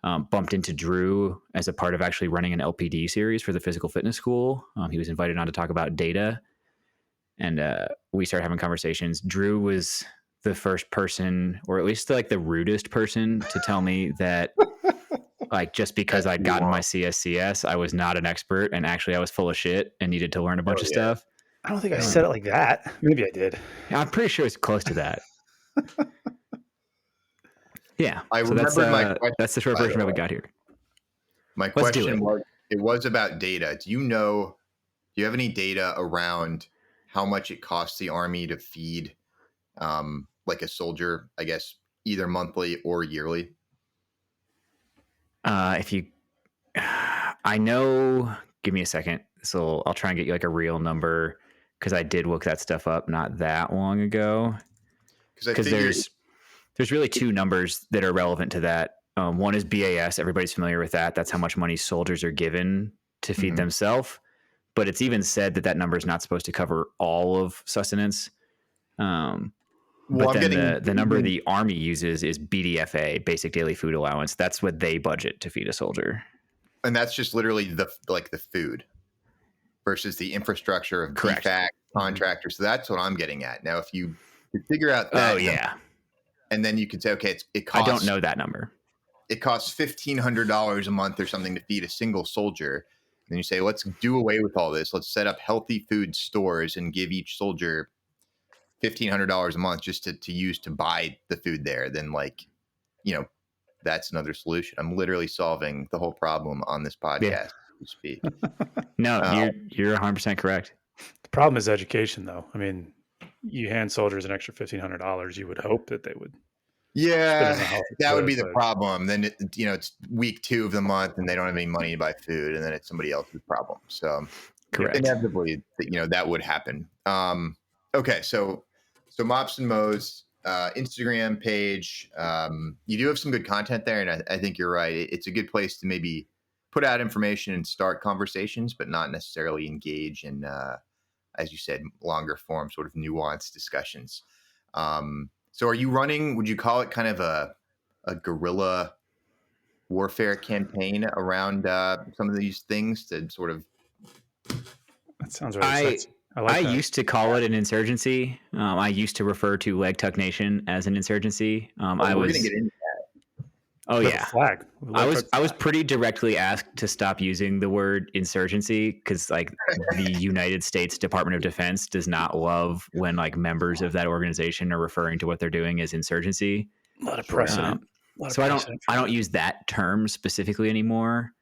Bumped into Drew as a part of actually running an LPD series for the physical fitness school. He was invited on to talk about data, and we started having conversations. Drew was the first person, or at least like the rudest person, to tell me that like just because I'd gotten my CSCS, I was not an expert, and actually I was full of shit and needed to learn a bunch of stuff. I don't think I said it like that. Maybe I did. I'm pretty sure it's close to that. Yeah. I so remember my question. That's the short version of how we got here. My question was about data. Do you have any data around how much it costs the Army to feed like a soldier, I guess, either monthly or yearly? I know, give me a second. So I'll try and get you like a real number, because I did look that stuff up not that long ago. Because there's really two numbers that are relevant to that. One is BAS. Everybody's familiar with that. That's how much money soldiers are given to feed themselves. But it's even said that number is not supposed to cover all of sustenance. But then the number the Army uses is BDFA, Basic Daily Food Allowance. That's what they budget to feed a soldier. And that's just literally the food versus the infrastructure of Correct. DFAC contractors. So that's what I'm getting at. Now, if you figure out Oh, that, yeah. and then you can say, okay, it I costs. don't know that number. It costs $1,500 a month or something to feed a single soldier. And you say, let's do away with all this. Let's set up healthy food stores and give each soldier $1,500 a month just to use to buy the food there. Then, like, you know, that's another solution. I'm literally solving the whole problem on this podcast as we speak. No, you're 100% correct. The problem is education, though. I mean, you hand soldiers an extra $1,500, you would hope that they would. Yeah, that would be the problem. Then it's week 2 of the month and they don't have any money to buy food, and then it's somebody else's problem. So Correct. Inevitably, that would happen. Okay, so MOPs and MOEs Instagram page. You do have some good content there, and I think you're right. It's a good place to maybe put out information and start conversations, but not necessarily engage in, as you said, longer form, sort of nuanced discussions. So are you running, would you call it kind of a guerrilla warfare campaign around some of these things to sort of... That sounds really sexy. I used to call it an insurgency. I used to refer to Leg Tuck Nation as an insurgency. We're going to get into that. Oh, yeah. Flag. I was pretty directly asked to stop using the word insurgency because, like, the United States Department of Defense does not love when, like, members of that organization are referring to what they're doing as insurgency. A lot of precedent. So I don't use that term specifically anymore.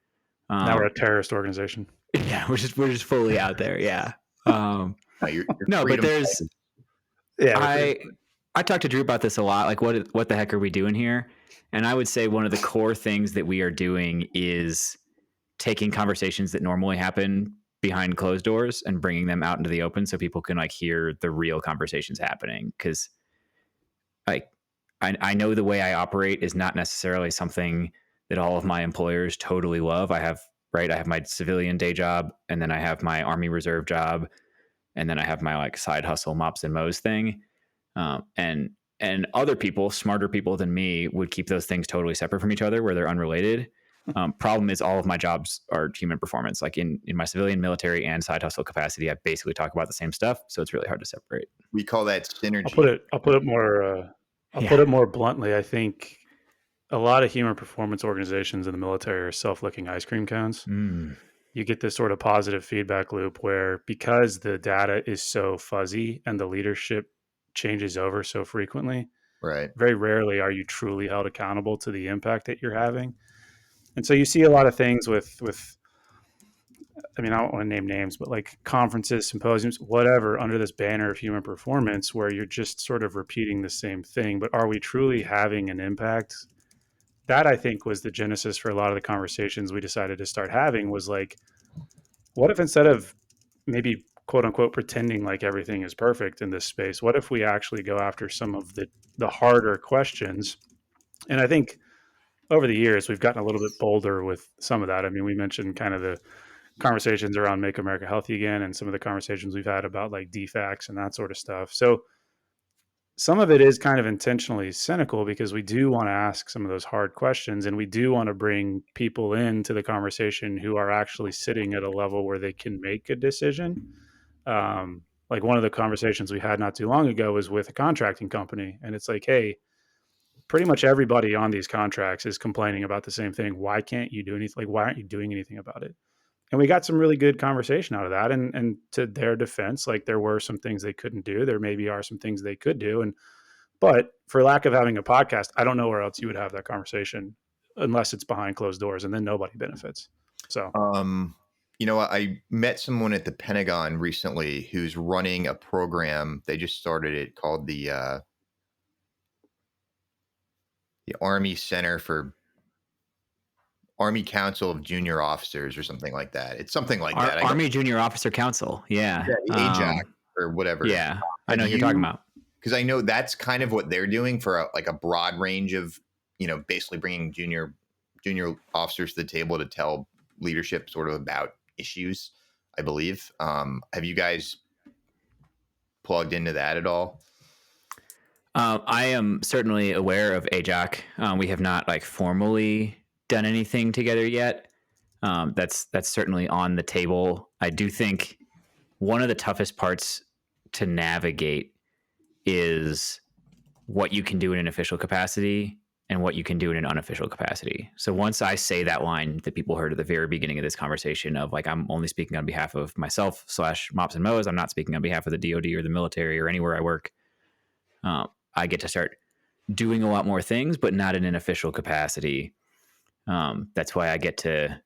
Now we're a terrorist organization. Yeah, we're just fully out there. Yeah. You're no, but there's. Yeah. I talked to Drew about this a lot. Like, what the heck are we doing here? And I would say one of the core things that we are doing is taking conversations that normally happen behind closed doors and bringing them out into the open so people can, like, hear the real conversations happening. Because, like, I know the way I operate is not necessarily something that all of my employers totally love. I have my civilian day job, and then I have my Army Reserve job, and then I have my, like, side hustle MOPs and MOEs thing. And other people, smarter people than me, would keep those things totally separate from each other where they're unrelated. Problem is all of my jobs are human performance. Like in my civilian, military, and side hustle capacity, I basically talk about the same stuff. So it's really hard to separate. We call that synergy. I'll put it more bluntly. I think a lot of human performance organizations in the military are self-licking ice cream cones. You get this sort of positive feedback loop where, because the data is so fuzzy and the leadership changes over so frequently, right, very rarely are you truly held accountable to the impact that you're having. And so you see a lot of things with I mean, I don't want to name names, but like conferences, symposiums, whatever, under this banner of human performance, where you're just sort of repeating the same thing. But are we truly having an impact? That, I think, was the genesis for a lot of the conversations we decided to start having. Was like, what if instead of maybe quote unquote pretending like everything is perfect in this space, what if we actually go after some of the harder questions? And I think over the years we've gotten a little bit bolder with some of that. I mean, we mentioned kind of the conversations around Make America Healthy Again, and some of the conversations we've had about like DFACs and that sort of stuff. So some of it is kind of intentionally cynical because we do want to ask some of those hard questions, and we do want to bring people into the conversation who are actually sitting at a level where they can make a decision. Like one of the conversations we had not too long ago was with a contracting company, and it's like, hey, pretty much everybody on these contracts is complaining about the same thing. Why can't you do anything? Like, why aren't you doing anything about it? And we got some really good conversation out of that. And to their defense, like, there were some things they couldn't do. There maybe are some things they could do. But for lack of having a podcast, I don't know where else you would have that conversation unless it's behind closed doors, and then nobody benefits. So, I met someone at the Pentagon recently who's running a program. They just started it called the Army Center for Army Council of Junior Officers or something like that. It's something like that. Army Junior Officer Council. Yeah. The AJAC or whatever. Yeah. I know what you're talking about. Because I know that's kind of what they're doing for a broad range of, basically bringing junior officers to the table to tell leadership sort of about issues, I believe. Have you guys plugged into that at all? I am certainly aware of AJAC. We have not formally done anything together yet. That's certainly on the table. I do think one of the toughest parts to navigate is what you can do in an official capacity and what you can do in an unofficial capacity. So once I say that line that people heard at the very beginning of this conversation of like, I'm only speaking on behalf of myself / MOPs and MOEs, I'm not speaking on behalf of the DoD or the military or anywhere I work. I get to start doing a lot more things, but not in an official capacity. That's why I get to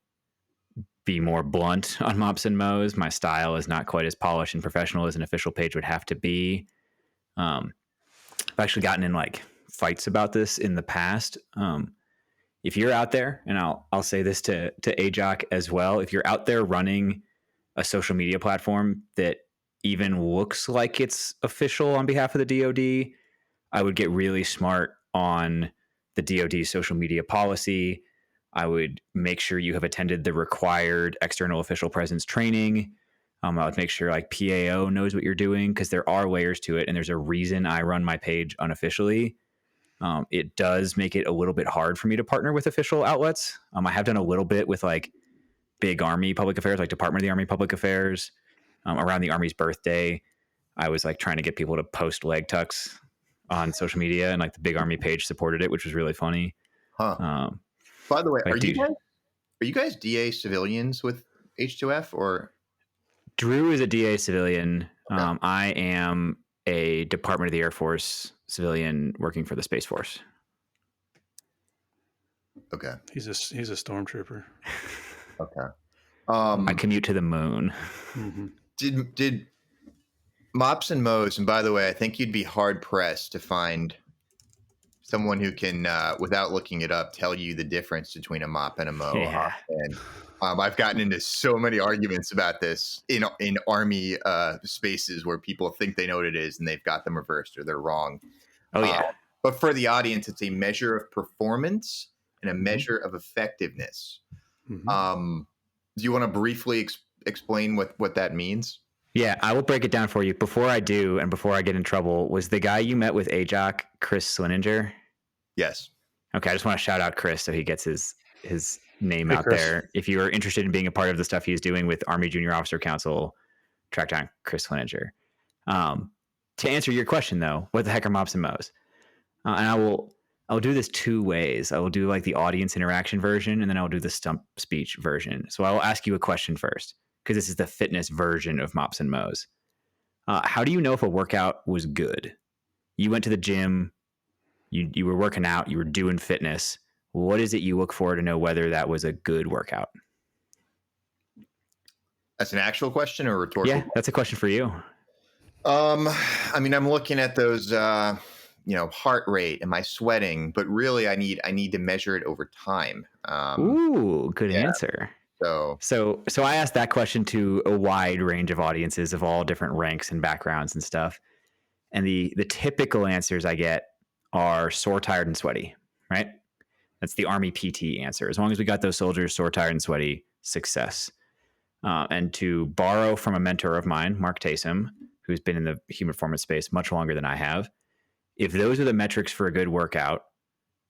be more blunt on MOPs and MOEs. My style is not quite as polished and professional as an official page would have to be. I've actually gotten in like fights about this in the past. If you're out there, and I'll say this to AJOC as well, if you're out there running a social media platform that even looks like it's official on behalf of the DoD, I would get really smart on the DoD social media policy. I would make sure you have attended the required external official presence training. I would make sure like PAO knows what you're doing, because there are layers to it, and there's a reason I run my page unofficially. It does make it a little bit hard for me to partner with official outlets. I have done a little bit with like big Army public affairs, like Department of the Army public affairs. Around the Army's birthday, I was like trying to get people to post leg tucks on social media, and like the big Army page supported it, which was really funny. By the way, like, are you guys DA civilians with H2F, or? Drew is a DA civilian. Okay. I am a Department of the Air Force civilian working for the Space Force. Okay. He's a stormtrooper. Okay. I commute to the moon. Mm-hmm. Did MOPs and MOEs, and by the way, I think you'd be hard pressed to find someone who can, without looking it up, tell you the difference between a MOP and a MOE. Yeah. And I've gotten into so many arguments about this in Army spaces where people think they know what it is and they've got them reversed or they're wrong. Oh, yeah. But for the audience, it's a measure of performance and a measure of effectiveness. Mm-hmm. Do you want to briefly explain what that means? Yeah, I will break it down for you. Before I do, and before I get in trouble, was the guy you met with AJOC, Chris Slininger? Yes. Okay, I just want to shout out Chris so he gets his name out Chris. there. If you are interested in being a part of the stuff he's doing with Army Junior Officer Council, track down Chris Slininger. To answer your question, though, what the heck are MOPs and MOEs? And I'll do this two ways. I will do like the audience interaction version, and then I'll do the stump speech version. So I will ask you a question first, because this is the fitness version of MOPs and MOEs. How do you know if a workout was good? You went to the gym, you were working out, you were doing fitness. What is it you look for to know whether that was a good workout? That's an actual question or a rhetorical? Yeah, that's a question for you. I mean, I'm looking at those, heart rate. Am I sweating? But really, I need to measure it over time. Ooh, good answer. So I asked that question to a wide range of audiences of all different ranks and backgrounds and stuff. And the typical answers I get are sore, tired, and sweaty, right? That's the Army PT answer. As long as we got those soldiers sore, tired, and sweaty, success. And to borrow from a mentor of mine, Mark Taysom, who's been in the human performance space much longer than I have, if those are the metrics for a good workout,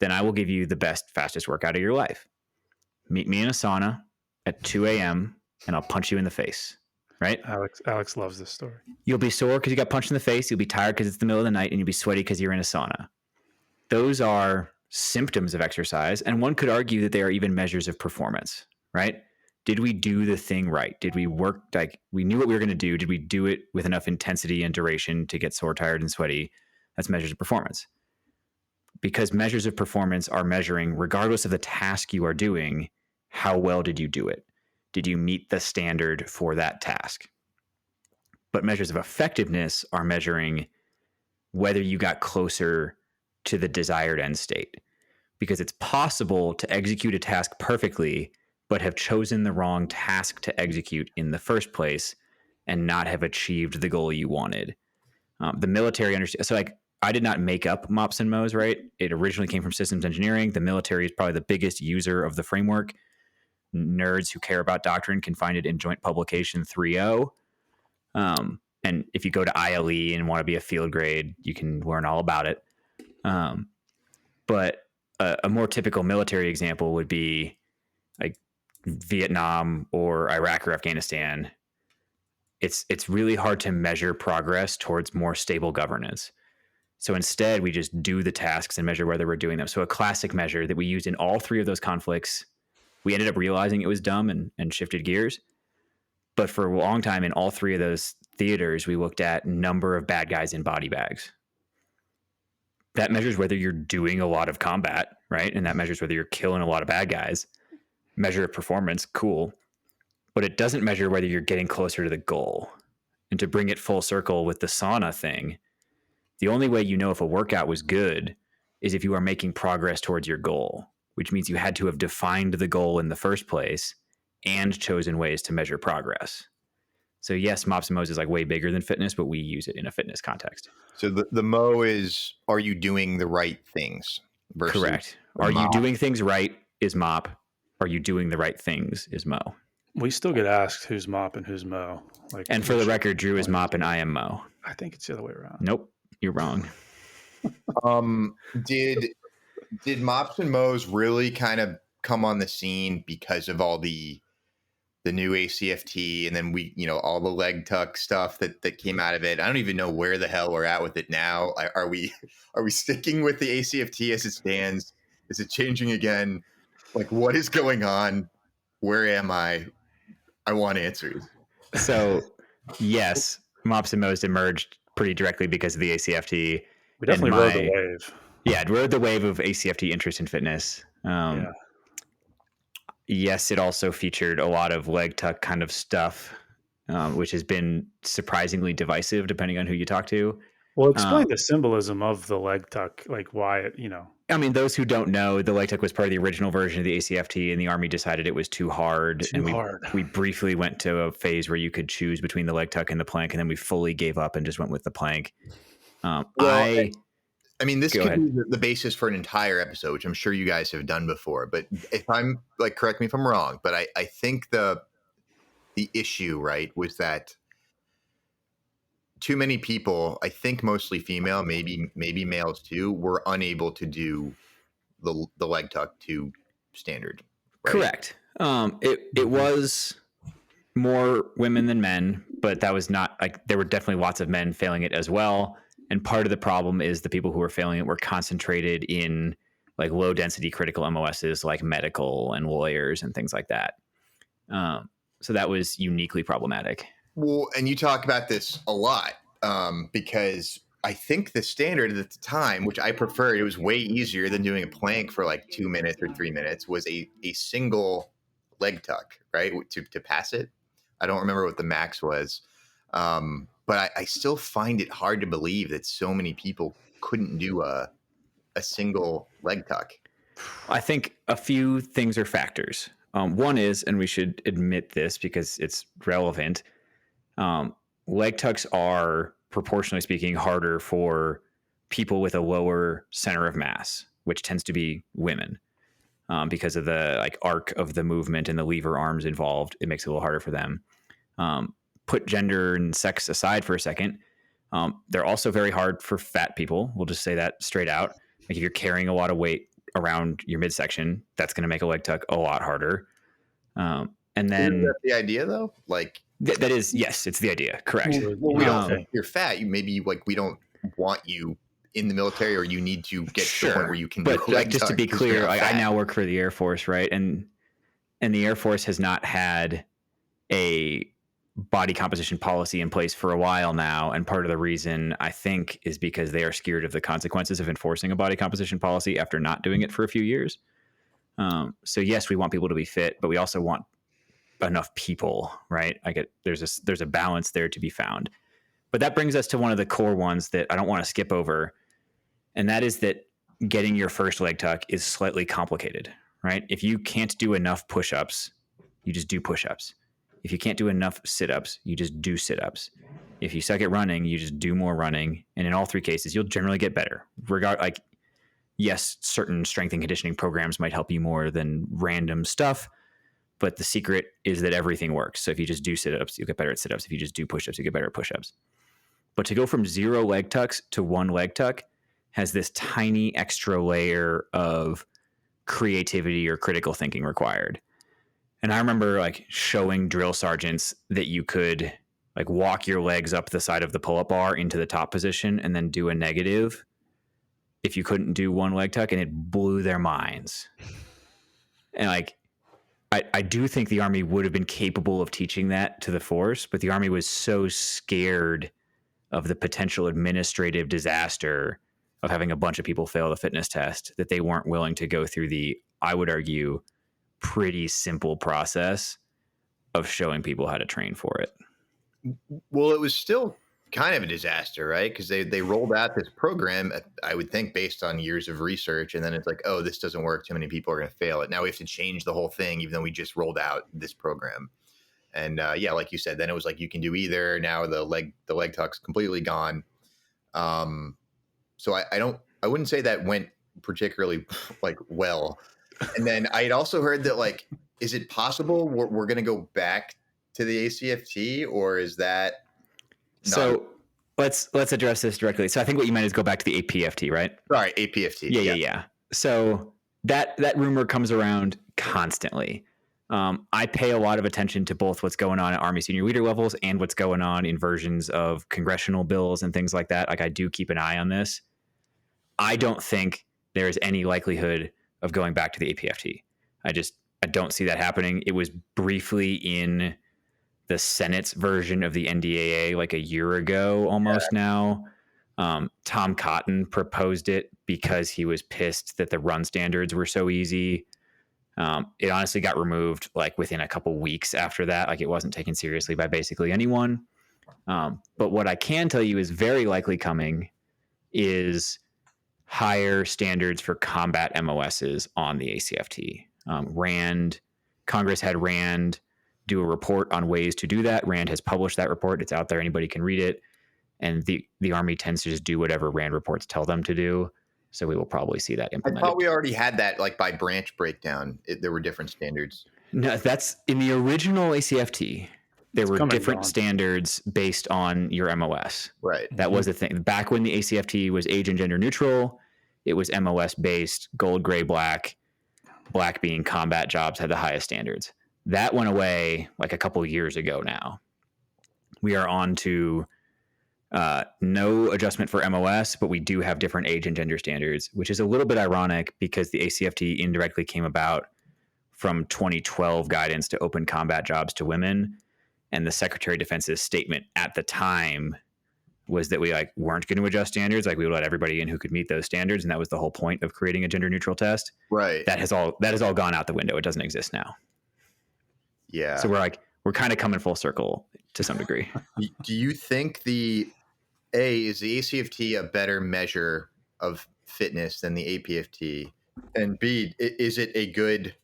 then I will give you the best, fastest workout of your life. Meet me in a sauna at 2 a.m. and I'll punch you in the face, right? Alex loves this story. You'll be sore because you got punched in the face. You'll be tired because it's the middle of the night, and you'll be sweaty because you're in a sauna. Those are symptoms of exercise, and one could argue that they are even measures of performance, right? Did we do the thing right? Did we work like we knew what we were going to do? Did we do it with enough intensity and duration to get sore, tired, and sweaty? That's measures of performance. Because measures of performance are measuring, regardless of the task you are doing, how well did you do it? Did you meet the standard for that task? But measures of effectiveness are measuring whether you got closer to the desired end state. Because it's possible to execute a task perfectly, but have chosen the wrong task to execute in the first place and not have achieved the goal you wanted. The military understands. So like, I did not make up MOPs and MOEs, right? It originally came from systems engineering. The military is probably the biggest user of the framework. Nerds who care about doctrine can find it in Joint Publication 3.0. And if you go to ILE and want to be a field grade, you can learn all about it. But a more typical military example would be like Vietnam or Iraq or Afghanistan, it's really hard to measure progress towards more stable governance. So instead, we just do the tasks and measure whether we're doing them. So a classic measure that we used in all three of those conflicts, we ended up realizing it was dumb and shifted gears. But for a long time in all three of those theaters, we looked at number of bad guys in body bags. That measures whether you're doing a lot of combat, right? And that measures whether you're killing a lot of bad guys. Measure of performance, cool. But it doesn't measure whether you're getting closer to the goal. And to bring it full circle with the sauna thing, the only way you know if a workout was good is if you are making progress towards your goal, which means you had to have defined the goal in the first place and chosen ways to measure progress. So yes, MOPS MOEs is like way bigger than fitness, but we use it in a fitness context. So the Mo is, are you doing the right things? Versus Correct. Are you doing things right is MOP. Are you doing the right things is Mo. We still get asked who's MOP and who's Mo. Like, And for the record, Drew is MOP and I am Mo. I think it's the other way around. Nope, you're wrong. Did MOPS and MOEs really kind of come on the scene because of all the new ACFT and then we, all the leg tuck stuff that came out of it? I don't even know where the hell we're at with it now. Are we sticking with the ACFT as it stands? Is it changing again? Like, what is going on? Where am I? I want answers. So yes, MOPS and MOEs emerged pretty directly because of the ACFT. We definitely rode the wave. Yeah, it rode the wave of ACFT interest in fitness. Yes, it also featured a lot of leg tuck kind of stuff, which has been surprisingly divisive depending on who you talk to. Well, explain the symbolism of the leg tuck, like why it, I mean, those who don't know, the leg tuck was part of the original version of the ACFT, and the Army decided it was too hard. We briefly went to a phase where you could choose between the leg tuck and the plank, and then we fully gave up and just went with the plank. I mean, this could be the basis for an entire episode, which I'm sure you guys have done before. But if I'm correct me if I'm wrong, but I think the issue, right, was that too many people, I think mostly female, maybe males too, were unable to do the leg tuck to standard. Right? Correct. It was more women than men, but that was not there were definitely lots of men failing it as well. And part of the problem is the people who were failing it were concentrated in low density critical MOSs like medical and lawyers and things like that. So that was uniquely problematic. Well, and you talk about this a lot because I think the standard at the time, which I preferred, it was way easier than doing a plank for 2 minutes or 3 minutes, was a single leg tuck, right, to pass it. I don't remember what the max was. But I still find it hard to believe that so many people couldn't do a single leg tuck. I think a few things are factors. One is, and we should admit this because it's relevant, leg tucks are, proportionally speaking, harder for people with a lower center of mass, which tends to be women. Because of the arc of the movement and the lever arms involved, it makes it a little harder for them. Put gender and sex aside for a second. They're also very hard for fat people. We'll just say that straight out. If you're carrying a lot of weight around your midsection, that's going to make a leg tuck a lot harder. And then is that the idea though? That is, yes, it's the idea. Correct. Well, we don't think you're fat. Maybe we don't want you in the military, or you need to get to the point where you can do leg just tuck to be clear, I now work for the Air Force, right? And the Air Force has not had a body composition policy in place for a while now. And part of the reason, I think, is because they are scared of the consequences of enforcing a body composition policy after not doing it for a few years. So yes, we want people to be fit, but we also want enough people, right? There's a balance there to be found. But that brings us to one of the core ones that I don't want to skip over. And that is that getting your first leg tuck is slightly complicated, right? If you can't do enough push-ups, you just do push-ups. If you can't do enough sit-ups, you just do sit-ups. If you suck at running, you just do more running. And in all three cases, you'll generally get better. Yes, certain strength and conditioning programs might help you more than random stuff, but the secret is that everything works. So if you just do sit-ups, you'll get better at sit-ups. If you just do push-ups, you get better at push-ups. But to go from 0 leg tucks to 1 leg tuck has this tiny extra layer of creativity or critical thinking required. And I remember like showing drill sergeants that you could like walk your legs up the side of the pull-up bar into the top position and then do a negative if you couldn't do one leg tuck, and it blew their minds. And like I do think the Army would have been capable of teaching that to the force, but the Army was so scared of the potential administrative disaster of having a bunch of people fail the fitness test that they weren't willing to go through the, I would argue, pretty simple process of showing people how to train for it. Well, it was still kind of a disaster, right? Because they rolled out this program, I would think, based on years of research, and then it's like, oh, this doesn't work. Too many people are going to fail it. Now we have to change the whole thing, even though we just rolled out this program. And yeah, like you said, then it was like you can do either. Now the leg tuck's completely gone. So I wouldn't say that went particularly like well. And then I had also heard that like, is it possible we're going to go back to the ACFT, or is that not? So let's address this directly. So I think what you meant is go back to the APFT, right? Sorry, APFT. Yeah. So that rumor comes around constantly. I pay a lot of attention to both what's going on at Army senior leader levels and what's going on in versions of congressional bills and things like that. Like I do keep an eye on this. I don't think there is any likelihood of going back to the APFT. I don't see that happening. It was briefly in the Senate's version of the NDAA like a year ago almost now. Tom Cotton proposed it because he was pissed that the run standards were so easy. It honestly got removed like within a couple weeks after that. Like it wasn't taken seriously by basically anyone. But what I can tell you is very likely coming is higher standards for combat MOSs on the ACFT. Congress had Rand do a report on ways to do that. Rand has published that report. It's out there. Anybody can read it. And the Army tends to just do whatever Rand reports tell them to do. So we will probably see that implemented. I thought we already had that like by branch breakdown. There were different standards. No, that's in the original ACFT. There were different standards based on your MOS. Right. That was the thing. Back when the ACFT was age and gender neutral, it was MOS based, gold, gray, black being combat jobs had the highest standards. That went away like a couple of years ago now. We are on to no adjustment for MOS, but we do have different age and gender standards, which is a little bit ironic because the ACFT indirectly came about from 2012 guidance to open combat jobs to women. And the Secretary of Defense's statement at the time was that we like weren't going to adjust standards. Like we would let everybody in who could meet those standards. And that was the whole point of creating a gender neutral test. Right. That has all gone out the window. It doesn't exist now. Yeah. So we're kind of coming full circle to some degree. Do you think is the ACFT a better measure of fitness than the APFT? And B, is it a good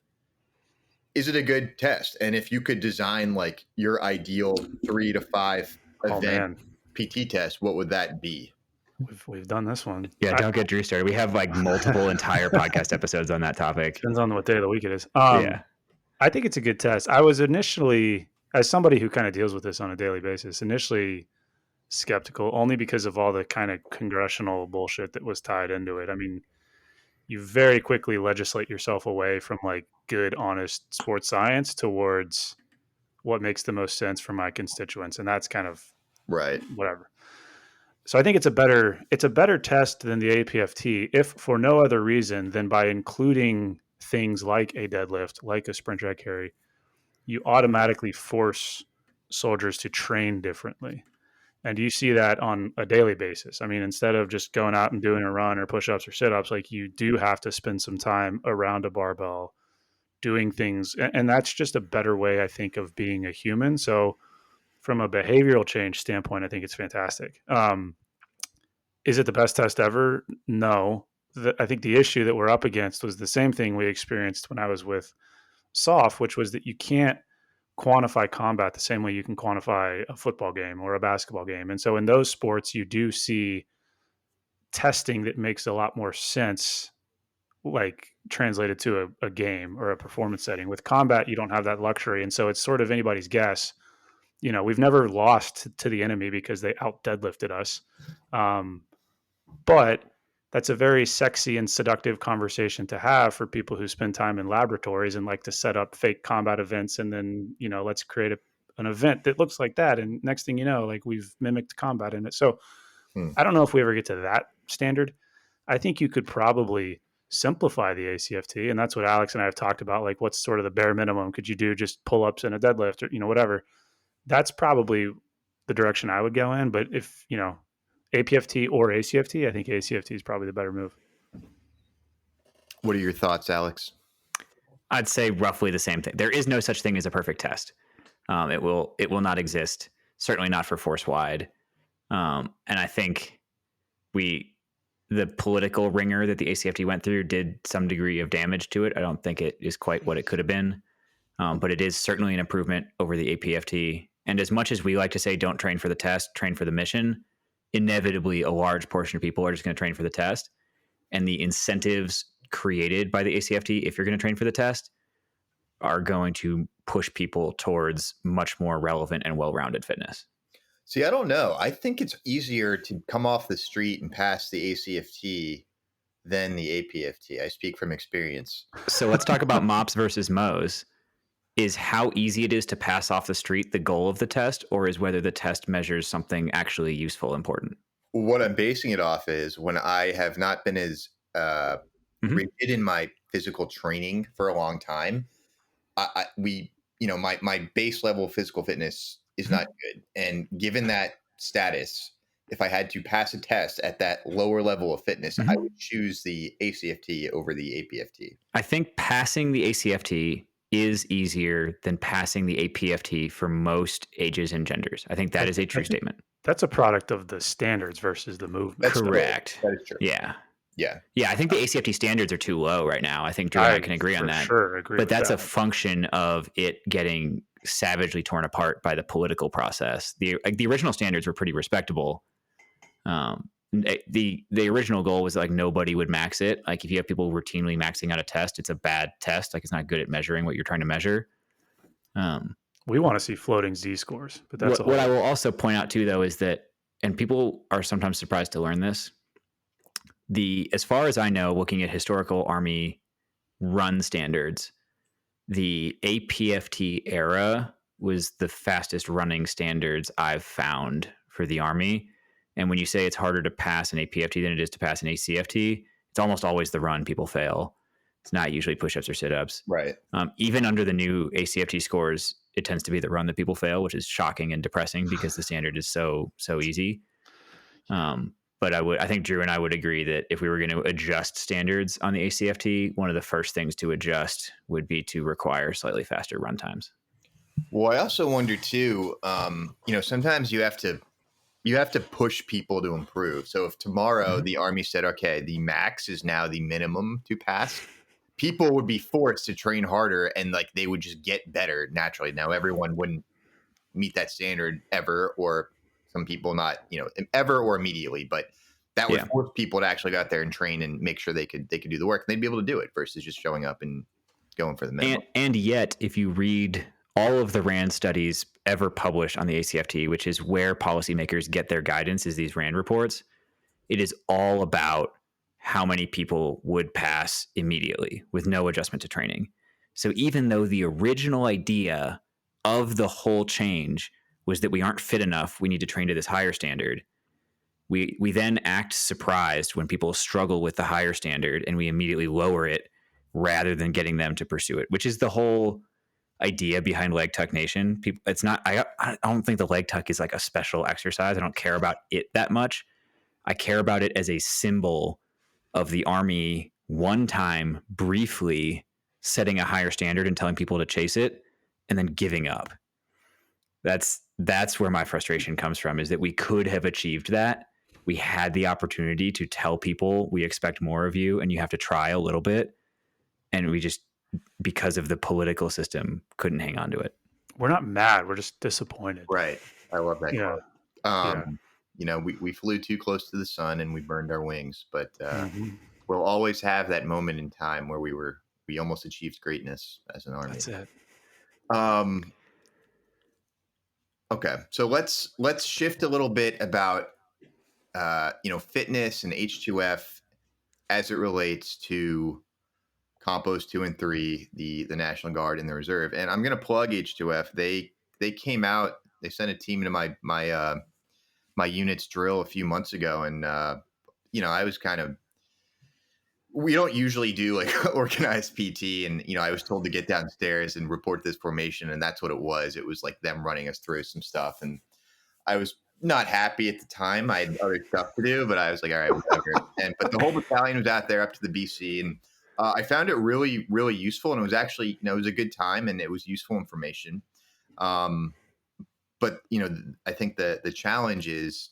test? And if you could design like your ideal 3 to 5 event PT test, what would that be? We've done this one. Yeah, don't get Drew started. We have like multiple entire podcast episodes on that topic. Depends on what day of the week it is. Yeah. I think it's a good test. I was initially, as somebody who kind of deals with this on a daily basis, initially skeptical only because of all the kind of congressional bullshit that was tied into it. I mean, you very quickly legislate yourself away from like good, honest sports science towards what makes the most sense for my constituents. And that's kind of right. Whatever. So I think it's a better test than the APFT, if for no other reason than by including things like a deadlift, like a sprint rack carry, you automatically force soldiers to train differently. And you see that on a daily basis. I mean, instead of just going out and doing a run or push-ups or sit-ups, like you do have to spend some time around a barbell doing things. And that's just a better way, I think, of being a human. So from a behavioral change standpoint, I think it's fantastic. Is it the best test ever? No. I think the issue that we're up against was the same thing we experienced when I was with SOF, which was that you can't quantify combat the same way you can quantify a football game or a basketball game. And so in those sports, you do see testing that makes a lot more sense, like translated to a game or a performance setting. With combat, you don't have that luxury. And so it's sort of anybody's guess. You know, we've never lost to the enemy because they out deadlifted us. But that's a very sexy and seductive conversation to have for people who spend time in laboratories and like to set up fake combat events. And then, let's create an event that looks like that. And next thing you know, like we've mimicked combat in it. So Hmm. I don't know if we ever get to that standard. I think you could probably simplify the ACFT. And that's what Alex and I have talked about. Like, what's sort of the bare minimum? Could you do just pull ups and a deadlift or, whatever? That's probably the direction I would go in. But if, APFT or ACFT, I think ACFT is probably the better move. What are your thoughts, Alex? I'd say roughly the same thing. There is no such thing as a perfect test. It will not exist. Certainly not for force wide. And I think the political ringer that the ACFT went through did some degree of damage to it. I don't think it is quite what it could have been, but it is certainly an improvement over the APFT. And as much as we like to say, don't train for the test, train for the mission, inevitably a large portion of people are just going to train for the test. And the incentives created by the ACFT, if you're going to train for the test, are going to push people towards much more relevant and well-rounded fitness. See, I don't know. I think it's easier to come off the street and pass the ACFT than the APFT. I speak from experience. So let's talk about MOPs versus MOEs. Is how easy it is to pass off the street the goal of the test, or is whether the test measures something actually useful important? What I'm basing it off is when I have not been as rigid in my physical training for a long time, my base level of physical fitness is not good. And given that status, if I had to pass a test at that lower level of fitness, I would choose the ACFT over the APFT. I think passing the ACFT is easier than passing the APFT for most ages and genders. I think that is a true statement. That's a product of the standards versus the movement. Correct. That is true. Yeah. Yeah. Yeah, I think the ACFT standards are too low right now. I think Drew and I can agree on that. Sure, agree. But that's a function of it getting savagely torn apart by the political process. The original standards were pretty respectable. The original goal was like nobody would max it. Like if you have people routinely maxing out a test, it's a bad test. Like it's not good at measuring what you're trying to measure. We want to see floating Z scores, but that's what I will also point out too, though, is that, and people are sometimes surprised to learn this. As far as I know, looking at historical Army run standards, the APFT era was the fastest running standards I've found for the Army. And when you say it's harder to pass an APFT than it is to pass an ACFT, it's almost always the run people fail. It's not usually push-ups or sit-ups. Right. Even under the new ACFT scores, it tends to be the run that people fail, which is shocking and depressing because the standard is so easy. But I think Drew and I would agree that if we were going to adjust standards on the ACFT, one of the first things to adjust would be to require slightly faster run times. Well, I also wonder too, sometimes you have to push people to improve. So if tomorrow the Army said, okay, the max is now the minimum to pass, people would be forced to train harder and like they would just get better naturally. Now everyone wouldn't meet that standard ever, or some people not, ever or immediately, but that would force people to actually go out there and train and make sure they could do the work. And they'd be able to do it versus just showing up and going for the minimum. And yet, if you read all of the RAND studies ever published on the ACFT, which is where policymakers get their guidance, is these RAND reports, it is all about how many people would pass immediately with no adjustment to training. So even though the original idea of the whole change was that we aren't fit enough, we need to train to this higher standard, we then act surprised when people struggle with the higher standard and we immediately lower it rather than getting them to pursue it, which is the whole idea behind leg tuck nation. People, it's not, I don't think the leg tuck is like a special exercise. I don't care about it that much. I care about it as a symbol of the Army one time briefly setting a higher standard and telling people to chase it and then giving up. That's where my frustration comes from, is that we could have achieved that. We had the opportunity to tell people we expect more of you and you have to try a little bit. And we just, because of the political system, couldn't hang on to it. We're not mad. We're just disappointed. Right. I love that. Yeah. We flew too close to the sun and we burned our wings, but we'll always have that moment in time where we almost achieved greatness as an Army. That's it. Okay. So let's shift a little bit about, fitness and H2F as it relates to Compos 2 and 3, the National Guard and the Reserve. And I'm going to plug H2F. They came out. They sent a team into my unit's drill a few months ago, and I was kind of. We don't usually do like organized PT, and I was told to get downstairs and report this formation, and that's what it was. It was like them running us through some stuff, and I was not happy at the time. I had other stuff to do, but I was like, all right, whatever. But the whole battalion was out there up to the BC, and I found it really, really useful. And it was actually, it was a good time, and it was useful information. But I think the challenge is,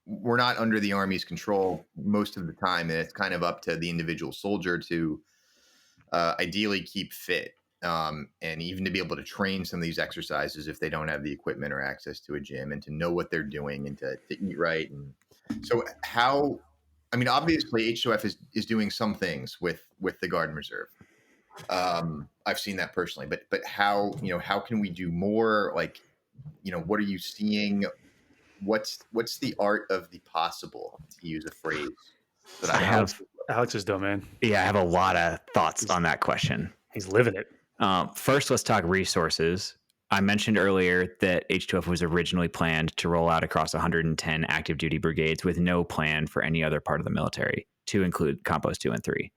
we're not under the Army's control most of the time, and it's kind of up to the individual soldier to ideally keep fit. And even to be able to train some of these exercises if they don't have the equipment or access to a gym, and to know what they're doing, and to eat right. And so obviously H2F is doing some things with the Guard and Reserve. I've seen that personally, but how can we do more? Like, what are you seeing? What's the art of the possible, to use a phrase that I have? Alex's domain. Yeah, I have a lot of thoughts on that question. He's living it. First, let's talk resources. I mentioned earlier that H2F was originally planned to roll out across 110 active duty brigades with no plan for any other part of the military, to include Compos 2 and 3.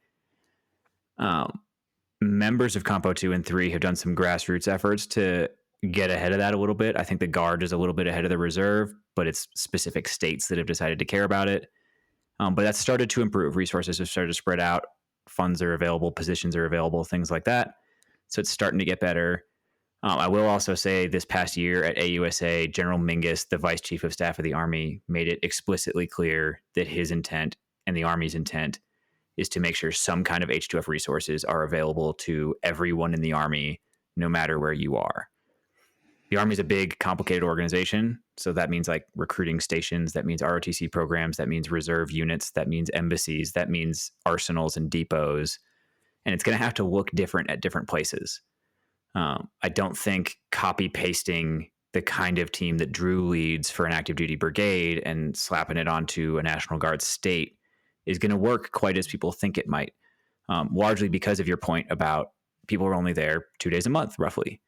Members of Compo 2 and 3 have done some grassroots efforts to get ahead of that a little bit. I think the Guard is a little bit ahead of the Reserve, but it's specific states that have decided to care about it. But that's started to improve. Resources have started to spread out. Funds are available, positions are available, things like that. So it's starting to get better. I will also say this past year at AUSA, General Mingus, the Vice Chief of Staff of the Army, made it explicitly clear that his intent and the Army's intent is to make sure some kind of H2F resources are available to everyone in the Army, no matter where you are. The Army is a big, complicated organization. So that means like recruiting stations, that means ROTC programs, that means reserve units, that means embassies, that means arsenals and depots. And it's going to have to look different at different places. I don't think copy pasting the kind of team that Drew leads for an active duty brigade and slapping it onto a National Guard state is going to work quite as people think it might, largely because of your point about people are only there 2 days a month, roughly.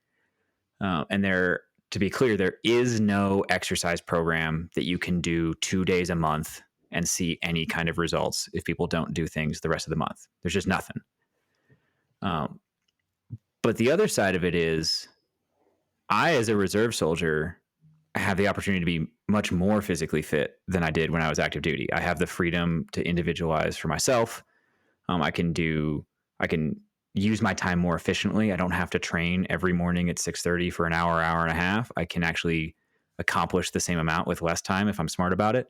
And to be clear, there is no exercise program that you can do 2 days a month and see any kind of results if people don't do things the rest of the month. There's just nothing. But the other side of it is, I, as a reserve soldier, have the opportunity to be much more physically fit than I did when I was active duty. I have the freedom to individualize for myself. I can use my time more efficiently. I don't have to train every morning at 6:30 for an hour and a half. I can actually accomplish the same amount with less time if I'm smart about it.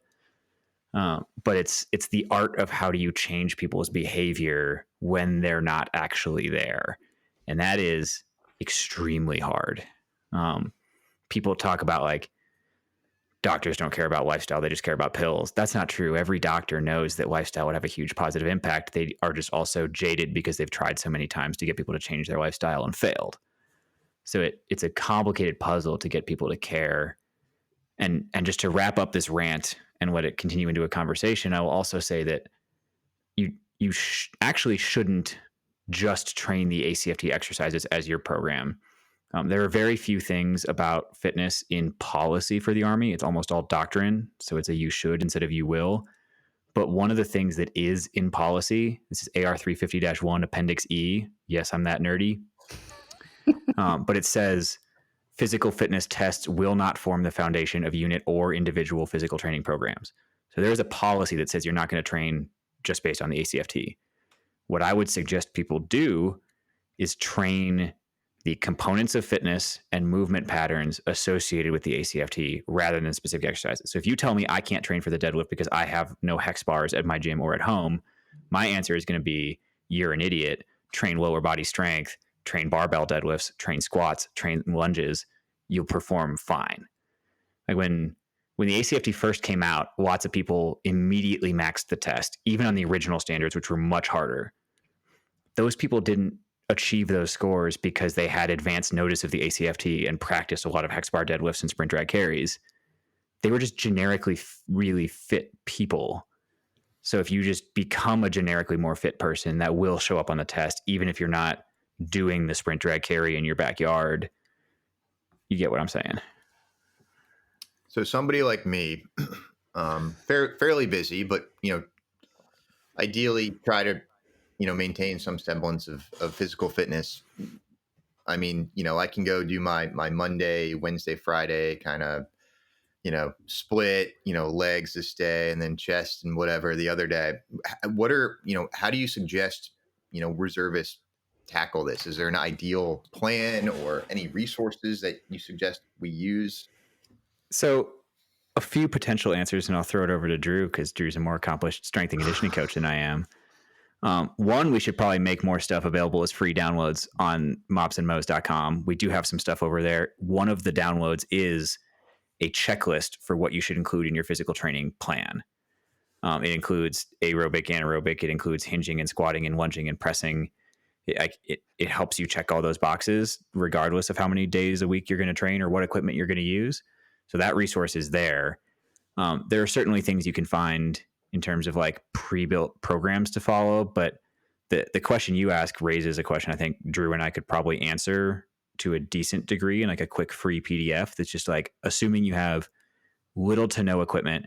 But it's the art of how do you change people's behavior when they're not actually there. And that is extremely hard. People talk about like doctors don't care about lifestyle. They just care about pills. That's not true. Every doctor knows that lifestyle would have a huge positive impact. They are just also jaded because they've tried so many times to get people to change their lifestyle and failed. So it's a complicated puzzle to get people to care. And just to wrap up this rant and let it continue into a conversation, I will also say that you actually shouldn't just train the ACFT exercises as your program. There are very few things about fitness in policy for the Army. It's almost all doctrine. So it's a you should instead of you will. But one of the things that is in policy, this is AR 350-1 Appendix E. Yes, I'm that nerdy. But it says physical fitness tests will not form the foundation of unit or individual physical training programs. So there's a policy that says you're not going to train just based on the ACFT. What I would suggest people do is train the components of fitness and movement patterns associated with the ACFT rather than specific exercises. So if you tell me I can't train for the deadlift because I have no hex bars at my gym or at home, my answer is going to be, you're an idiot. Train lower body strength, train barbell deadlifts, train squats, train lunges. You'll perform fine. Like when the ACFT first came out, lots of people immediately maxed the test, even on the original standards, which were much harder. Those people didn't achieve those scores because they had advanced notice of the ACFT and practiced a lot of hex bar deadlifts and sprint drag carries. They were just generically really fit people. So if you just become a generically more fit person, that will show up on the test, even if you're not doing the sprint drag carry in your backyard. You get what I'm saying? So somebody like me, fairly busy, but ideally try to maintain some semblance of physical fitness. I mean, I can go do my Monday, Wednesday, Friday kind of split, legs this day and then chest and whatever the other day. What are, how do you suggest, reservists tackle this? Is there an ideal plan or any resources that you suggest we use? So a few potential answers, and I'll throw it over to Drew because Drew's a more accomplished strength and conditioning coach than I am. One, we should probably make more stuff available as free downloads on mopsandmoes.com. We do have some stuff over there. One of the downloads is a checklist for what you should include in your physical training plan. It includes aerobic, anaerobic. It includes hinging and squatting and lunging and pressing. It helps you check all those boxes regardless of how many days a week you're going to train or what equipment you're going to use. So that resource is there. There are certainly things you can find in terms of like pre-built programs to follow, but the question you ask raises a question I think Drew and I could probably answer to a decent degree in like a quick free PDF that's just like, assuming you have little to no equipment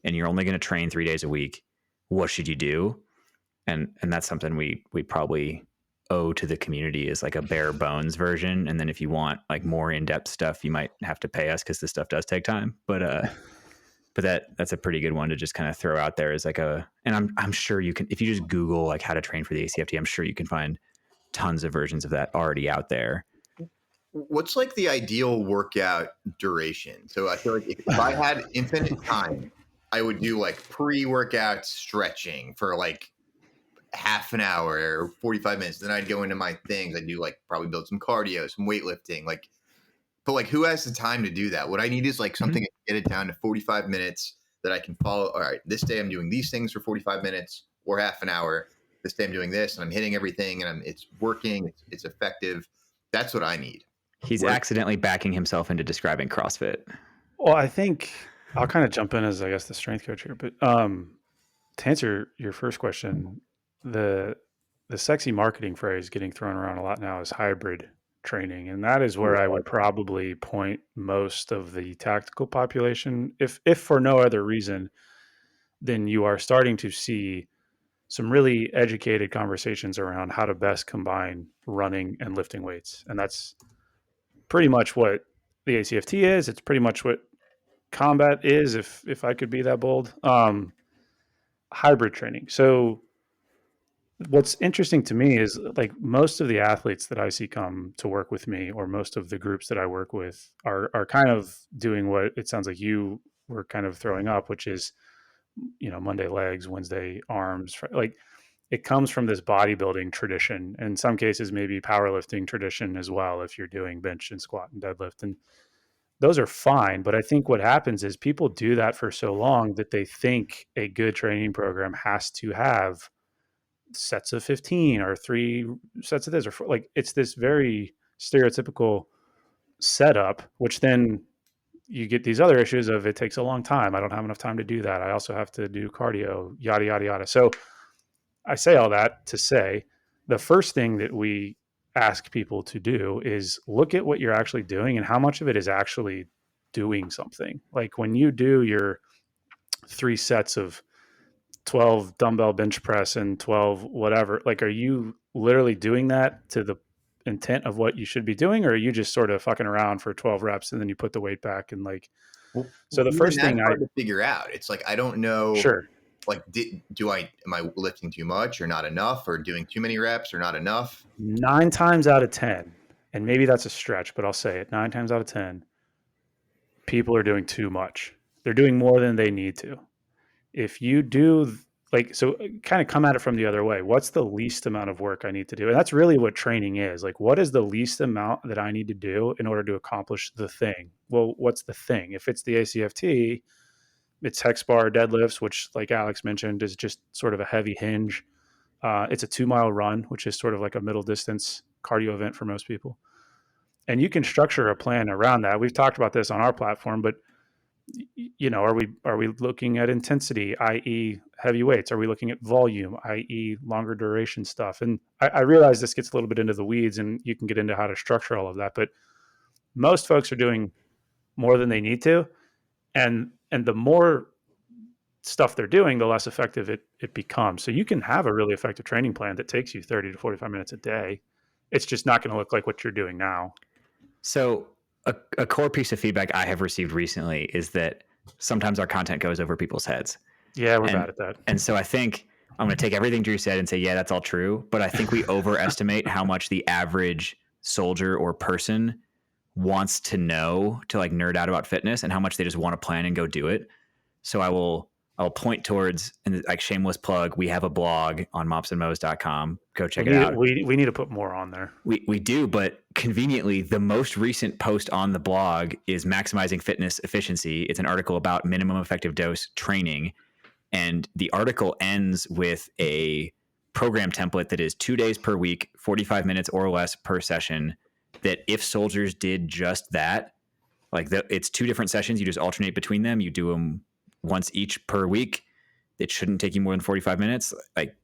and you're only going to train 3 days a week, what should you do? And that's something we probably owe to the community is like a bare bones version. And then if you want like more in-depth stuff, you might have to pay us because this stuff does take time. But that's a pretty good one to just kind of throw out there as like and I'm sure you can, if you just Google like how to train for the ACFT, I'm sure you can find tons of versions of that already out there. What's like the ideal workout duration? So I feel like if I had infinite time, I would do like pre-workout stretching for like half an hour or 45 minutes. Then I'd go into my things. I'd do like probably build some cardio, some weightlifting, but like who has the time to do that? What I need is like something to get it down to 45 minutes that I can follow. All right, this day I'm doing these things for 45 minutes or half an hour. This day I'm doing this and I'm hitting everything and it's working. It's effective. That's what I need. He's accidentally backing himself into describing CrossFit. Well, I think I'll kind of jump in as, I guess, the strength coach here. But to answer your first question, the sexy marketing phrase getting thrown around a lot now is hybrid training. And that is where I would probably point most of the tactical population, if for no other reason, then you are starting to see some really educated conversations around how to best combine running and lifting weights. And that's pretty much what the ACFT is. It's pretty much what combat is, if I could be that bold. Hybrid training. So what's interesting to me is like most of the athletes that I see come to work with me, or most of the groups that I work with are kind of doing what it sounds like you were kind of throwing up, which is, Monday legs, Wednesday arms. Like it comes from this bodybuilding tradition. In some cases, maybe powerlifting tradition as well, if you're doing bench and squat and deadlift. And those are fine. But I think what happens is people do that for so long that they think a good training program has to have sets of 15 or 3 sets of this, or 4. Like it's this very stereotypical setup, which then you get these other issues of it takes a long time. I don't have enough time to do that. I also have to do cardio, yada, yada, yada. So I say all that to say the first thing that we ask people to do is look at what you're actually doing and how much of it is actually doing something. Like when you do your 3 sets of 12 dumbbell bench press and 12 whatever, like are you literally doing that to the intent of what you should be doing, or are you just sort of fucking around for 12 reps and then you put the weight back and like, so the first thing hard to figure out. It's like, I don't know. Sure. Like, am I lifting too much or not enough, or doing too many reps or not enough? 9 times out of 10, and maybe that's a stretch, but I'll say it, 9 times out of 10, people are doing too much. They're doing more than they need to. If you do so kind of come at it from the other way. What's the least amount of work I need to do? And that's really what training is. Like, what is the least amount that I need to do in order to accomplish the thing? Well, what's the thing? If it's the ACFT, it's hex bar deadlifts, which like Alex mentioned is just sort of a heavy hinge. It's a 2-mile run, which is sort of like a middle distance cardio event for most people. And you can structure a plan around that. We've talked about this on our platform, but are we looking at intensity, i.e. heavy weights? Are we looking at volume, i.e. longer duration stuff? And I realize this gets a little bit into the weeds and you can get into how to structure all of that, but most folks are doing more than they need to. And the more stuff they're doing, the less effective it becomes. So you can have a really effective training plan that takes you 30 to 45 minutes a day. It's just not going to look like what you're doing now. So a core piece of feedback I have received recently is that sometimes our content goes over people's heads. Yeah, we're bad at that. And so I think I'm going to take everything Drew said and say, yeah, that's all true. But I think we overestimate how much the average soldier or person wants to know to like nerd out about fitness and how much they just want to plan and go do it. So I'll point towards, and like shameless plug, we have a blog on mopsandmoes.com. Go check it out. We need to put more on there. We do, but conveniently, the most recent post on the blog is maximizing fitness efficiency. It's an article about minimum effective dose training. And the article ends with a program template that is 2 days per week, 45 minutes or less per session, that if soldiers did just that, like it's 2 different sessions, you just alternate between them. You do them once each per week. It shouldn't take you more than 45 minutes. Like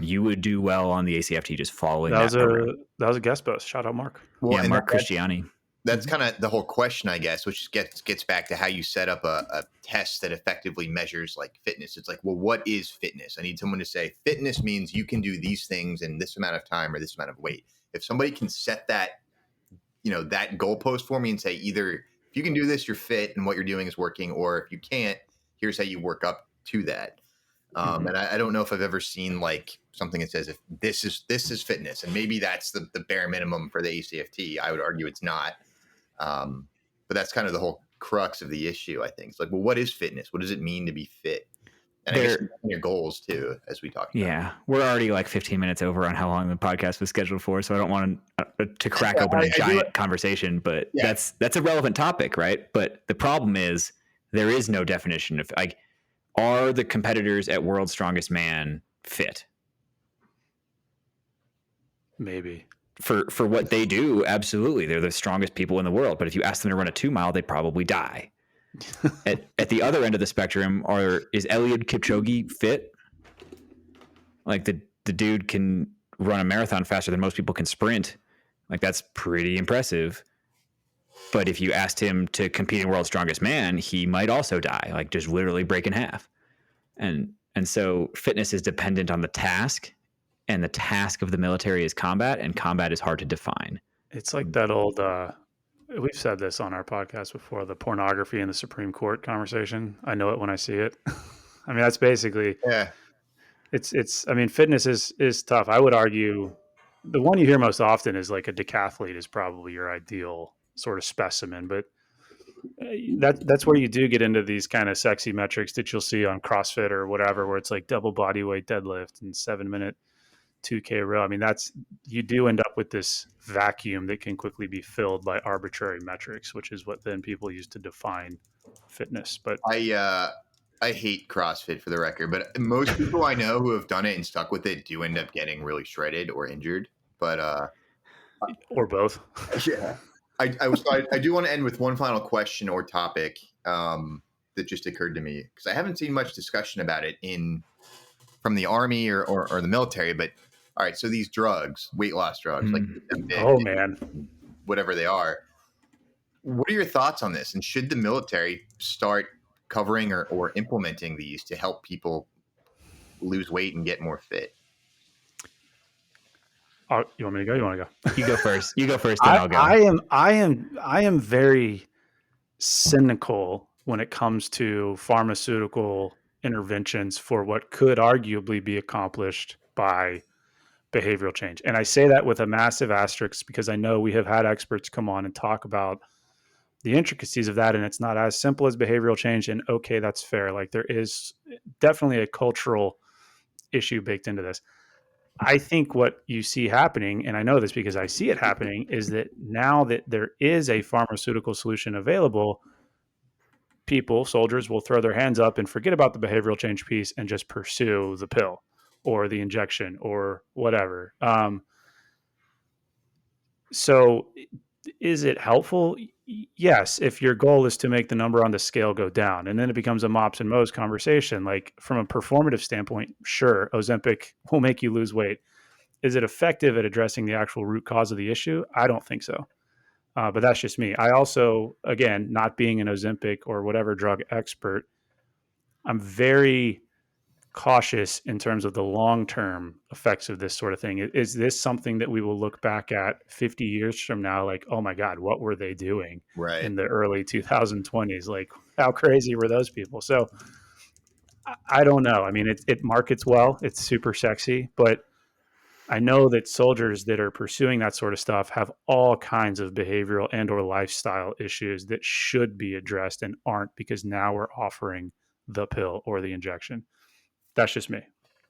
you would do well on the ACFT just following that. That was a guest post. Shout out Mark. Well, yeah, Mark Christiani. That's kind of the whole question, I guess, which gets back to how you set up a test that effectively measures like fitness. It's like, well, what is fitness? I need someone to say fitness means you can do these things in this amount of time or this amount of weight. If somebody can set that, that goalpost for me and say either if you can do this, you're fit and what you're doing is working, or if you can't, here's how you work up to that. And I don't know if I've ever seen like something that says if this is fitness, and maybe that's the bare minimum for the ACFT. I would argue it's not. But that's kind of the whole crux of the issue, I think. It's like, well, what is fitness? What does it mean to be fit? And I guess your goals too, as we talked about. Yeah, we're already like 15 minutes over on how long the podcast was scheduled for, so I don't want to crack open a giant conversation, but that's a relevant topic, right? But the problem is there is no definition of like, are the competitors at World's Strongest Man fit? Maybe. For what they do, absolutely. They're the strongest people in the world. But if you ask them to run a 2 mile, they'd probably die. At the other end of the spectrum, is Eliud Kipchoge fit? Like the dude can run a marathon faster than most people can sprint. Like that's pretty impressive. But if you asked him to compete in World's Strongest Man, he might also die, like just literally break in half. And so fitness is dependent on the task. And the task of the military is combat, and combat is hard to define. It's like that old, we've said this on our podcast before, the pornography in the Supreme Court conversation. I know it when I see it. I mean, that's basically, I mean, fitness is tough. I would argue the one you hear most often is like a decathlete is probably your ideal sort of specimen, but that's where you do get into these kind of sexy metrics that you'll see on CrossFit or whatever, where it's like double body weight deadlift and 7-minute 2K row. I mean, you do end up with this vacuum that can quickly be filled by arbitrary metrics, which is what then people use to define fitness. But I hate CrossFit, for the record, but most people I know who have done it and stuck with it do end up getting really shredded or injured. But or both. Yeah. I do want to end with one final question or topic that just occurred to me, because I haven't seen much discussion about it from the Army or the military. But all right, so these drugs, weight loss drugs, like whatever they are, what are your thoughts on this? And should the military start covering or implementing these to help people lose weight and get more fit? You want me to go? You want to go? You go first. You go first. Then I'll go. I am very cynical when it comes to pharmaceutical interventions for what could arguably be accomplished by behavioral change. And I say that with a massive asterisk because I know we have had experts come on and talk about the intricacies of that. And it's not as simple as behavioral change. And okay, that's fair. Like there is definitely a cultural issue baked into this. I think what you see happening, and I know this because I see it happening, is that now that there is a pharmaceutical solution available, soldiers will throw their hands up and forget about the behavioral change piece and just pursue the pill or the injection or whatever. So is it helpful? yes, if your goal is to make the number on the scale go down, and then it becomes a MOPs and MOEs conversation, like from a performative standpoint, sure, Ozempic will make you lose weight. Is it effective at addressing the actual root cause of the issue? I don't think so. But that's just me. I also, again, not being an Ozempic or whatever drug expert, I'm very cautious in terms of the long-term effects of this sort of thing. Is this something that we will look back at 50 years from now, like, oh my God, what were they doing Right. in the early 2020s? Like, how crazy were those people? So I don't know. I mean, it markets well. It's super sexy, but I know that soldiers that are pursuing that sort of stuff have all kinds of behavioral and or lifestyle issues that should be addressed and aren't, because now we're offering the pill or the injection. That's just me.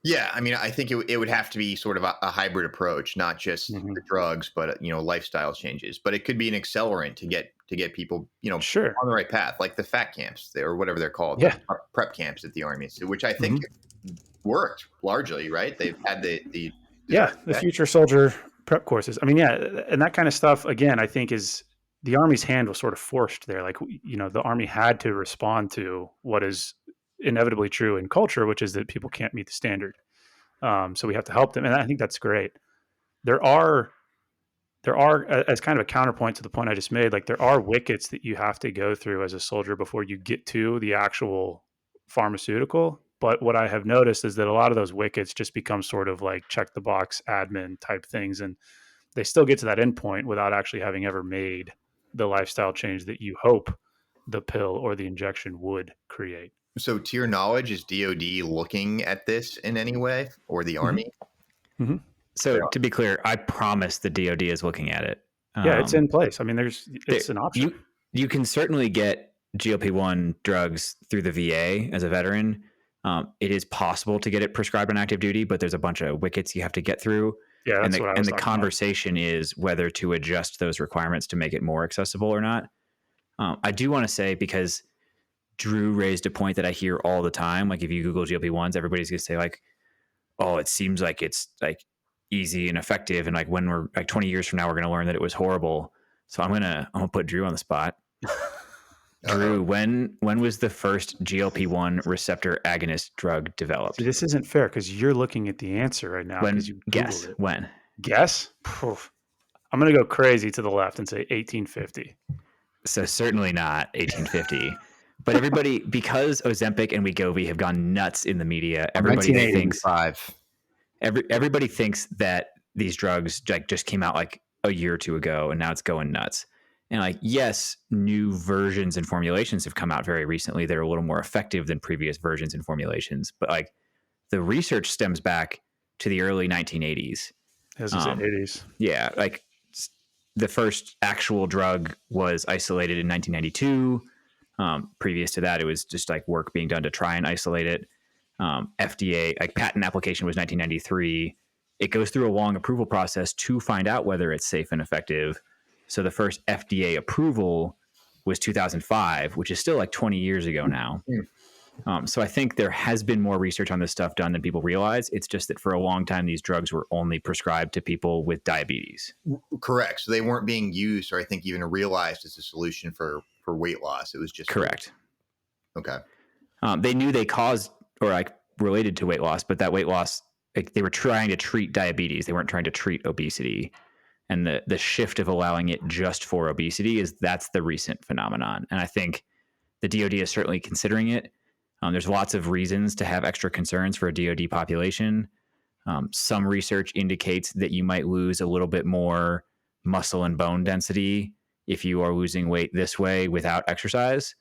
Yeah, I mean, I think it would have to be sort of a hybrid approach, not just the drugs, but lifestyle changes. But it could be an accelerant to get people Sure. on the right path, like the fat camps or whatever they're called, Yeah. the prep camps at the Army, so, which I think worked largely. Right, they've had the future soldier prep courses. I mean, yeah, and that kind of stuff. Again, I think is the Army's hand was sort of forced there. Like, the Army had to respond to what is inevitably true in culture, which is that people can't meet the standard. So we have to help them, and I think that's great. There are, as kind of a counterpoint to the point I just made, like there are wickets that you have to go through as a soldier before you get to the actual pharmaceutical. But what I have noticed is that a lot of those wickets just become sort of like check the box admin type things, and they still get to that endpoint without actually having ever made the lifestyle change that you hope the pill or the injection would create. So, to your knowledge, is DoD looking at this in any way, or the Army? Mm-hmm. So, to be clear, I promise the DoD is looking at it. Yeah, it's in place. I mean, it's an option. You can certainly get GLP-1 drugs through the VA as a veteran. It is possible to get it prescribed on active duty, but there's a bunch of wickets you have to get through. Yeah, that's and the conversation is whether to adjust those requirements to make it more accessible or not. I do want to say, because Drew raised a point that I hear all the time. Like, if you Google GLP-1s, everybody's going to say like, oh, it seems like it's like easy and effective. And like when we're like 20 years from now, we're going to learn that it was horrible. So I'm going to put Drew on the spot. Drew, when was the first GLP-1 receptor agonist drug developed? See, this isn't fair because you're looking at the answer right now. Guess when. Guess? I'm going to go crazy to the left and say 1850. So certainly not 1850. But everybody, because Ozempic and Wegovy have gone nuts in the media, everybody thinks that these drugs just came out like a year or two ago, and now it's going nuts. And like, yes, new versions and formulations have come out very recently. They're a little more effective than previous versions and formulations. But like, the research stems back to the early 1980s. As I said, 80s. Yeah, like the first actual drug was isolated in 1992. Previous to that, it was just like work being done to try and isolate it. FDA, like patent application, was 1993. It goes through a long approval process to find out whether it's safe and effective. So the first FDA approval was 2005, which is still like 20 years ago now. So I think there has been more research on this stuff done than people realize. It's just that for a long time, these drugs were only prescribed to people with diabetes. Correct. So they weren't being used, or I think even realized as a solution for weight loss. It was just correct. Okay. They knew they caused or like related to weight loss, but that weight loss, like, they were trying to treat diabetes. They weren't trying to treat obesity. And the shift of allowing it just for obesity that's the recent phenomenon. And I think the DoD is certainly considering it. There's lots of reasons to have extra concerns for a DoD population. Some research indicates that you might lose a little bit more muscle and bone density if you are losing weight this way without exercise.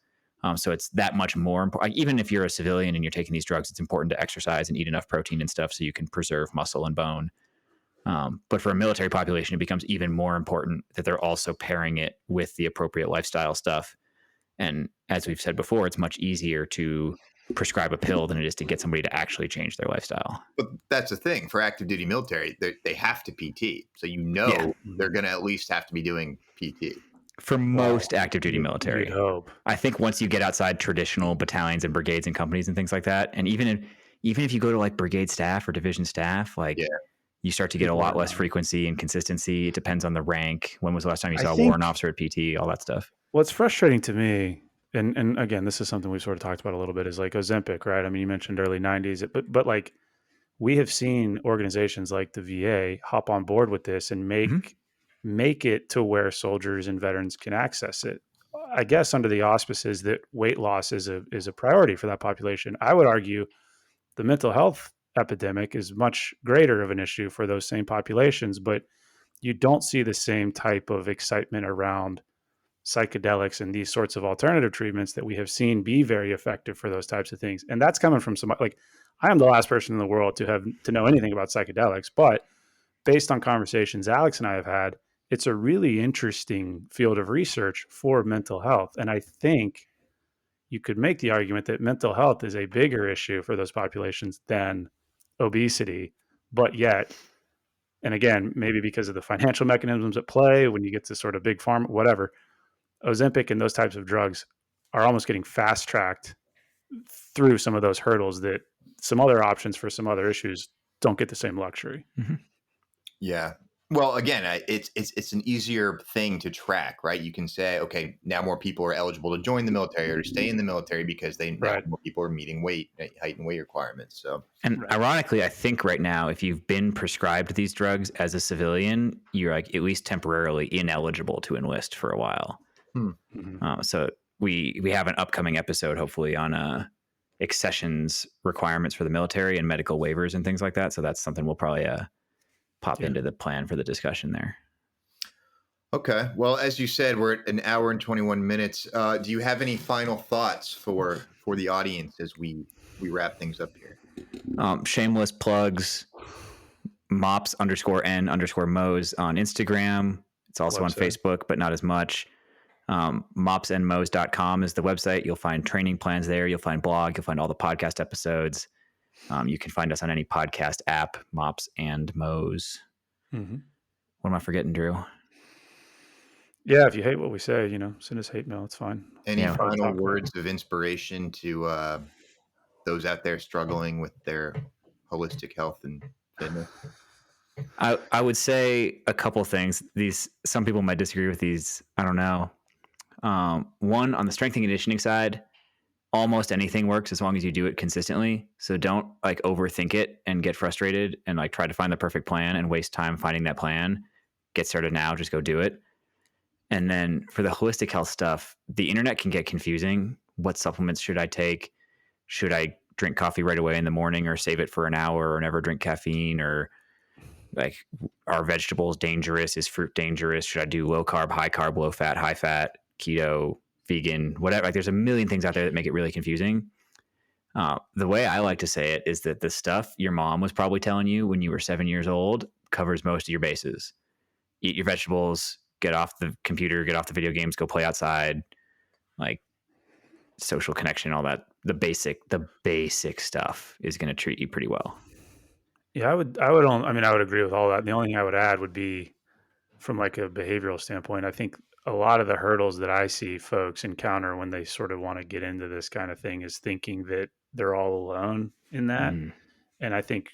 So it's that much more important. Even if you're a civilian and you're taking these drugs, it's important to exercise and eat enough protein and stuff so you can preserve muscle and bone. But for a military population, it becomes even more important that they're also pairing it with the appropriate lifestyle stuff. And as we've said before, it's much easier to prescribe a pill than it is to get somebody to actually change their lifestyle. But that's the thing for active duty military, they have to PT. So they're going to at least have to be doing PT. For most active duty military. Hope. I think once you get outside traditional battalions and brigades and companies and things like that, and even if you go to like brigade staff or division staff, like You start to get a People lot are less not. frequency and consistency. It depends on the rank. When was the last time you I saw a warrant think officer at PT? All that stuff. what's frustrating to me, and again, this is something we've sort of talked about a little bit, is like Ozempic, right? I mean, you mentioned early 90s, but like we have seen organizations like the VA hop on board with this and Mhm. make it to where soldiers and veterans can access it. I guess under the auspices that weight loss is a priority for that population. I would argue the mental health epidemic is much greater of an issue for those same populations, but you don't see the same type of excitement around psychedelics and these sorts of alternative treatments that we have seen be very effective for those types of things. And that's coming from somebody like I am the last person in the world to know anything about psychedelics, but based on conversations Alex and I have had, it's a really interesting field of research for mental health. And I think you could make the argument that mental health is a bigger issue for those populations than obesity, but yet, and again, maybe because of the financial mechanisms at play, when you get to sort of big pharma, whatever, Ozempic and those types of drugs are almost getting fast tracked through some of those hurdles that some other options for some other issues don't get the same luxury. Mhm. Yeah. Well, again, it's an easier thing to track, right? You can say, okay, now more people are eligible to join the military or to stay in the military because they now Right. more people are meeting height and weight requirements. So, And Right. ironically, I think right now, if you've been prescribed these drugs as a civilian, you're like at least temporarily ineligible to enlist for a while. Mhm. So we have an upcoming episode, hopefully, on accessions requirements for the military and medical waivers and things like that. So that's something we'll probably pop Yeah. into the plan for the discussion there. okay. Well, as you said, we're at an hour and 21 minutes. Do you have any final thoughts for the audience as we wrap things up here? Shameless plugs. MOPS_N_MOEs on Instagram. It's also on Website. Facebook, but not as much. MOPSandMOEs.com is the website. You'll find training plans there. You'll find blog. You'll find all the podcast episodes. You can find us on any podcast app, MOPS and MOEs. Mm-hmm. What am I forgetting, Drew? Yeah, if you hate what we say, send us hate mail. It's fine. Any Yeah. We'll final talk about words it. of inspiration to those out there struggling with their holistic health and fitness? I would say a couple things. Some people might disagree with these. I don't know. One, on the strength and conditioning side, almost anything works as long as you do it consistently. So don't like overthink it and get frustrated and like try to find the perfect plan and waste time finding that plan. Get started now, just go do it. And then for the holistic health stuff, the internet can get confusing. What supplements should I take? Should I drink coffee right away in the morning or save it for an hour or never drink caffeine? Or like, are vegetables dangerous? Is fruit dangerous? Should I do low carb, high carb, low fat, high fat, keto, vegan, whatever? Like there's a million things out there that make it really confusing. The way I like to say it is that the stuff your mom was probably telling you when you were 7 years old covers most of your bases. Eat your vegetables, get off the computer, get off the video games, go play outside, like social connection, all that. The basic stuff is going to treat you pretty well. Yeah, I would agree with all that. The only thing I would add would be from like a behavioral standpoint, I think a lot of the hurdles that I see folks encounter when they sort of want to get into this kind of thing is thinking that they're all alone in that. Mm. And I think,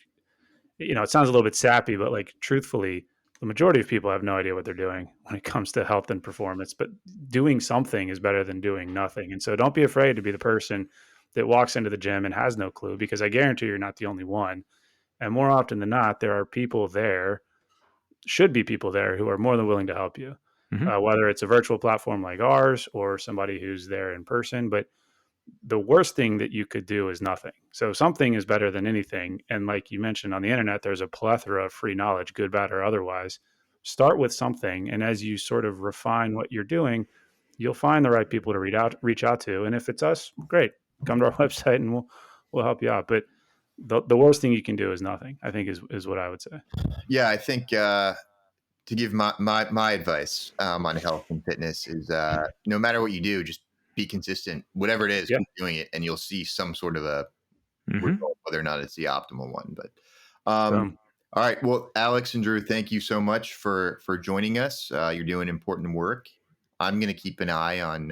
it sounds a little bit sappy, but like truthfully, the majority of people have no idea what they're doing when it comes to health and performance, but doing something is better than doing nothing. And so don't be afraid to be the person that walks into the gym and has no clue, because I guarantee you're not the only one. And more often than not, there are people there, should be people there who are more than willing to help you, Mm-hmm. whether it's a virtual platform like ours or somebody who's there in person. But the worst thing that you could do is nothing. So something is better than anything. And like you mentioned, on the internet, there's a plethora of free knowledge, good, bad, or otherwise. Start with something. And as you sort of refine what you're doing, you'll find the right people to reach out to. And if it's us, great. Come to our website and we'll help you out. But the worst thing you can do is nothing, I think is what I would say. Yeah, I think to give my advice on health and fitness is no matter what you do, just be consistent. Whatever it is, Yeah. keep doing it, and you'll see some sort of a Mm-hmm. result, whether or not it's the optimal one. But all right, well, Alex and Drew, thank you so much for joining us. You're doing important work. I'm going to keep an eye on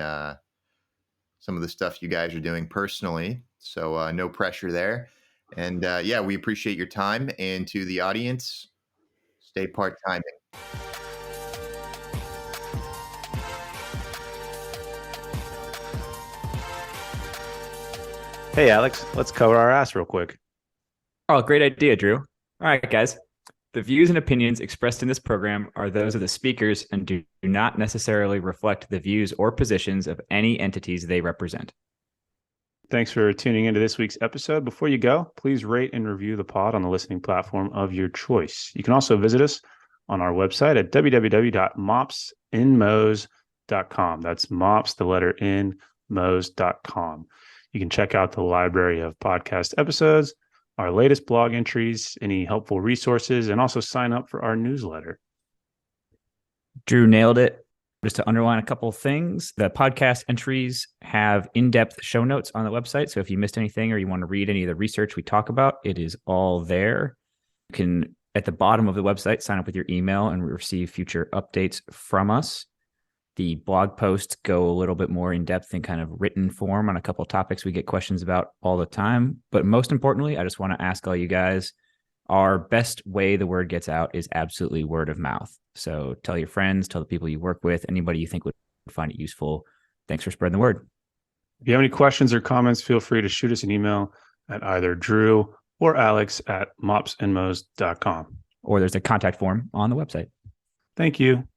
some of the stuff you guys are doing personally, so no pressure there. And yeah, we appreciate your time. And to the audience, Stay part-timing. Hey, Alex, let's cover our ass real quick. Oh, great idea, Drew. All right, guys. The views and opinions expressed in this program are those of the speakers and do not necessarily reflect the views or positions of any entities they represent. Thanks for tuning into this week's episode. Before you go, please rate and review the pod on the listening platform of your choice. You can also visit us on our website at www.mopsmos.com. That's mops, the letter N, mos.com. You can check out the library of podcast episodes, our latest blog entries, any helpful resources, and also sign up for our newsletter. Drew nailed it. Just to underline a couple of things, the podcast entries have in-depth show notes on the website. So if you missed anything or you want to read any of the research we talk about, it is all there. You can, at the bottom of the website, sign up with your email and receive future updates from us. The blog posts go a little bit more in depth in kind of written form on a couple of topics we get questions about all the time. But most importantly, I just want to ask all you guys, our best way the word gets out is absolutely word of mouth. So tell your friends, tell the people you work with, anybody you think would find it useful. Thanks for spreading the word. If you have any questions or comments, feel free to shoot us an email at either Drew or Alex at mopsmos.com. Or there's a contact form on the website. Thank you.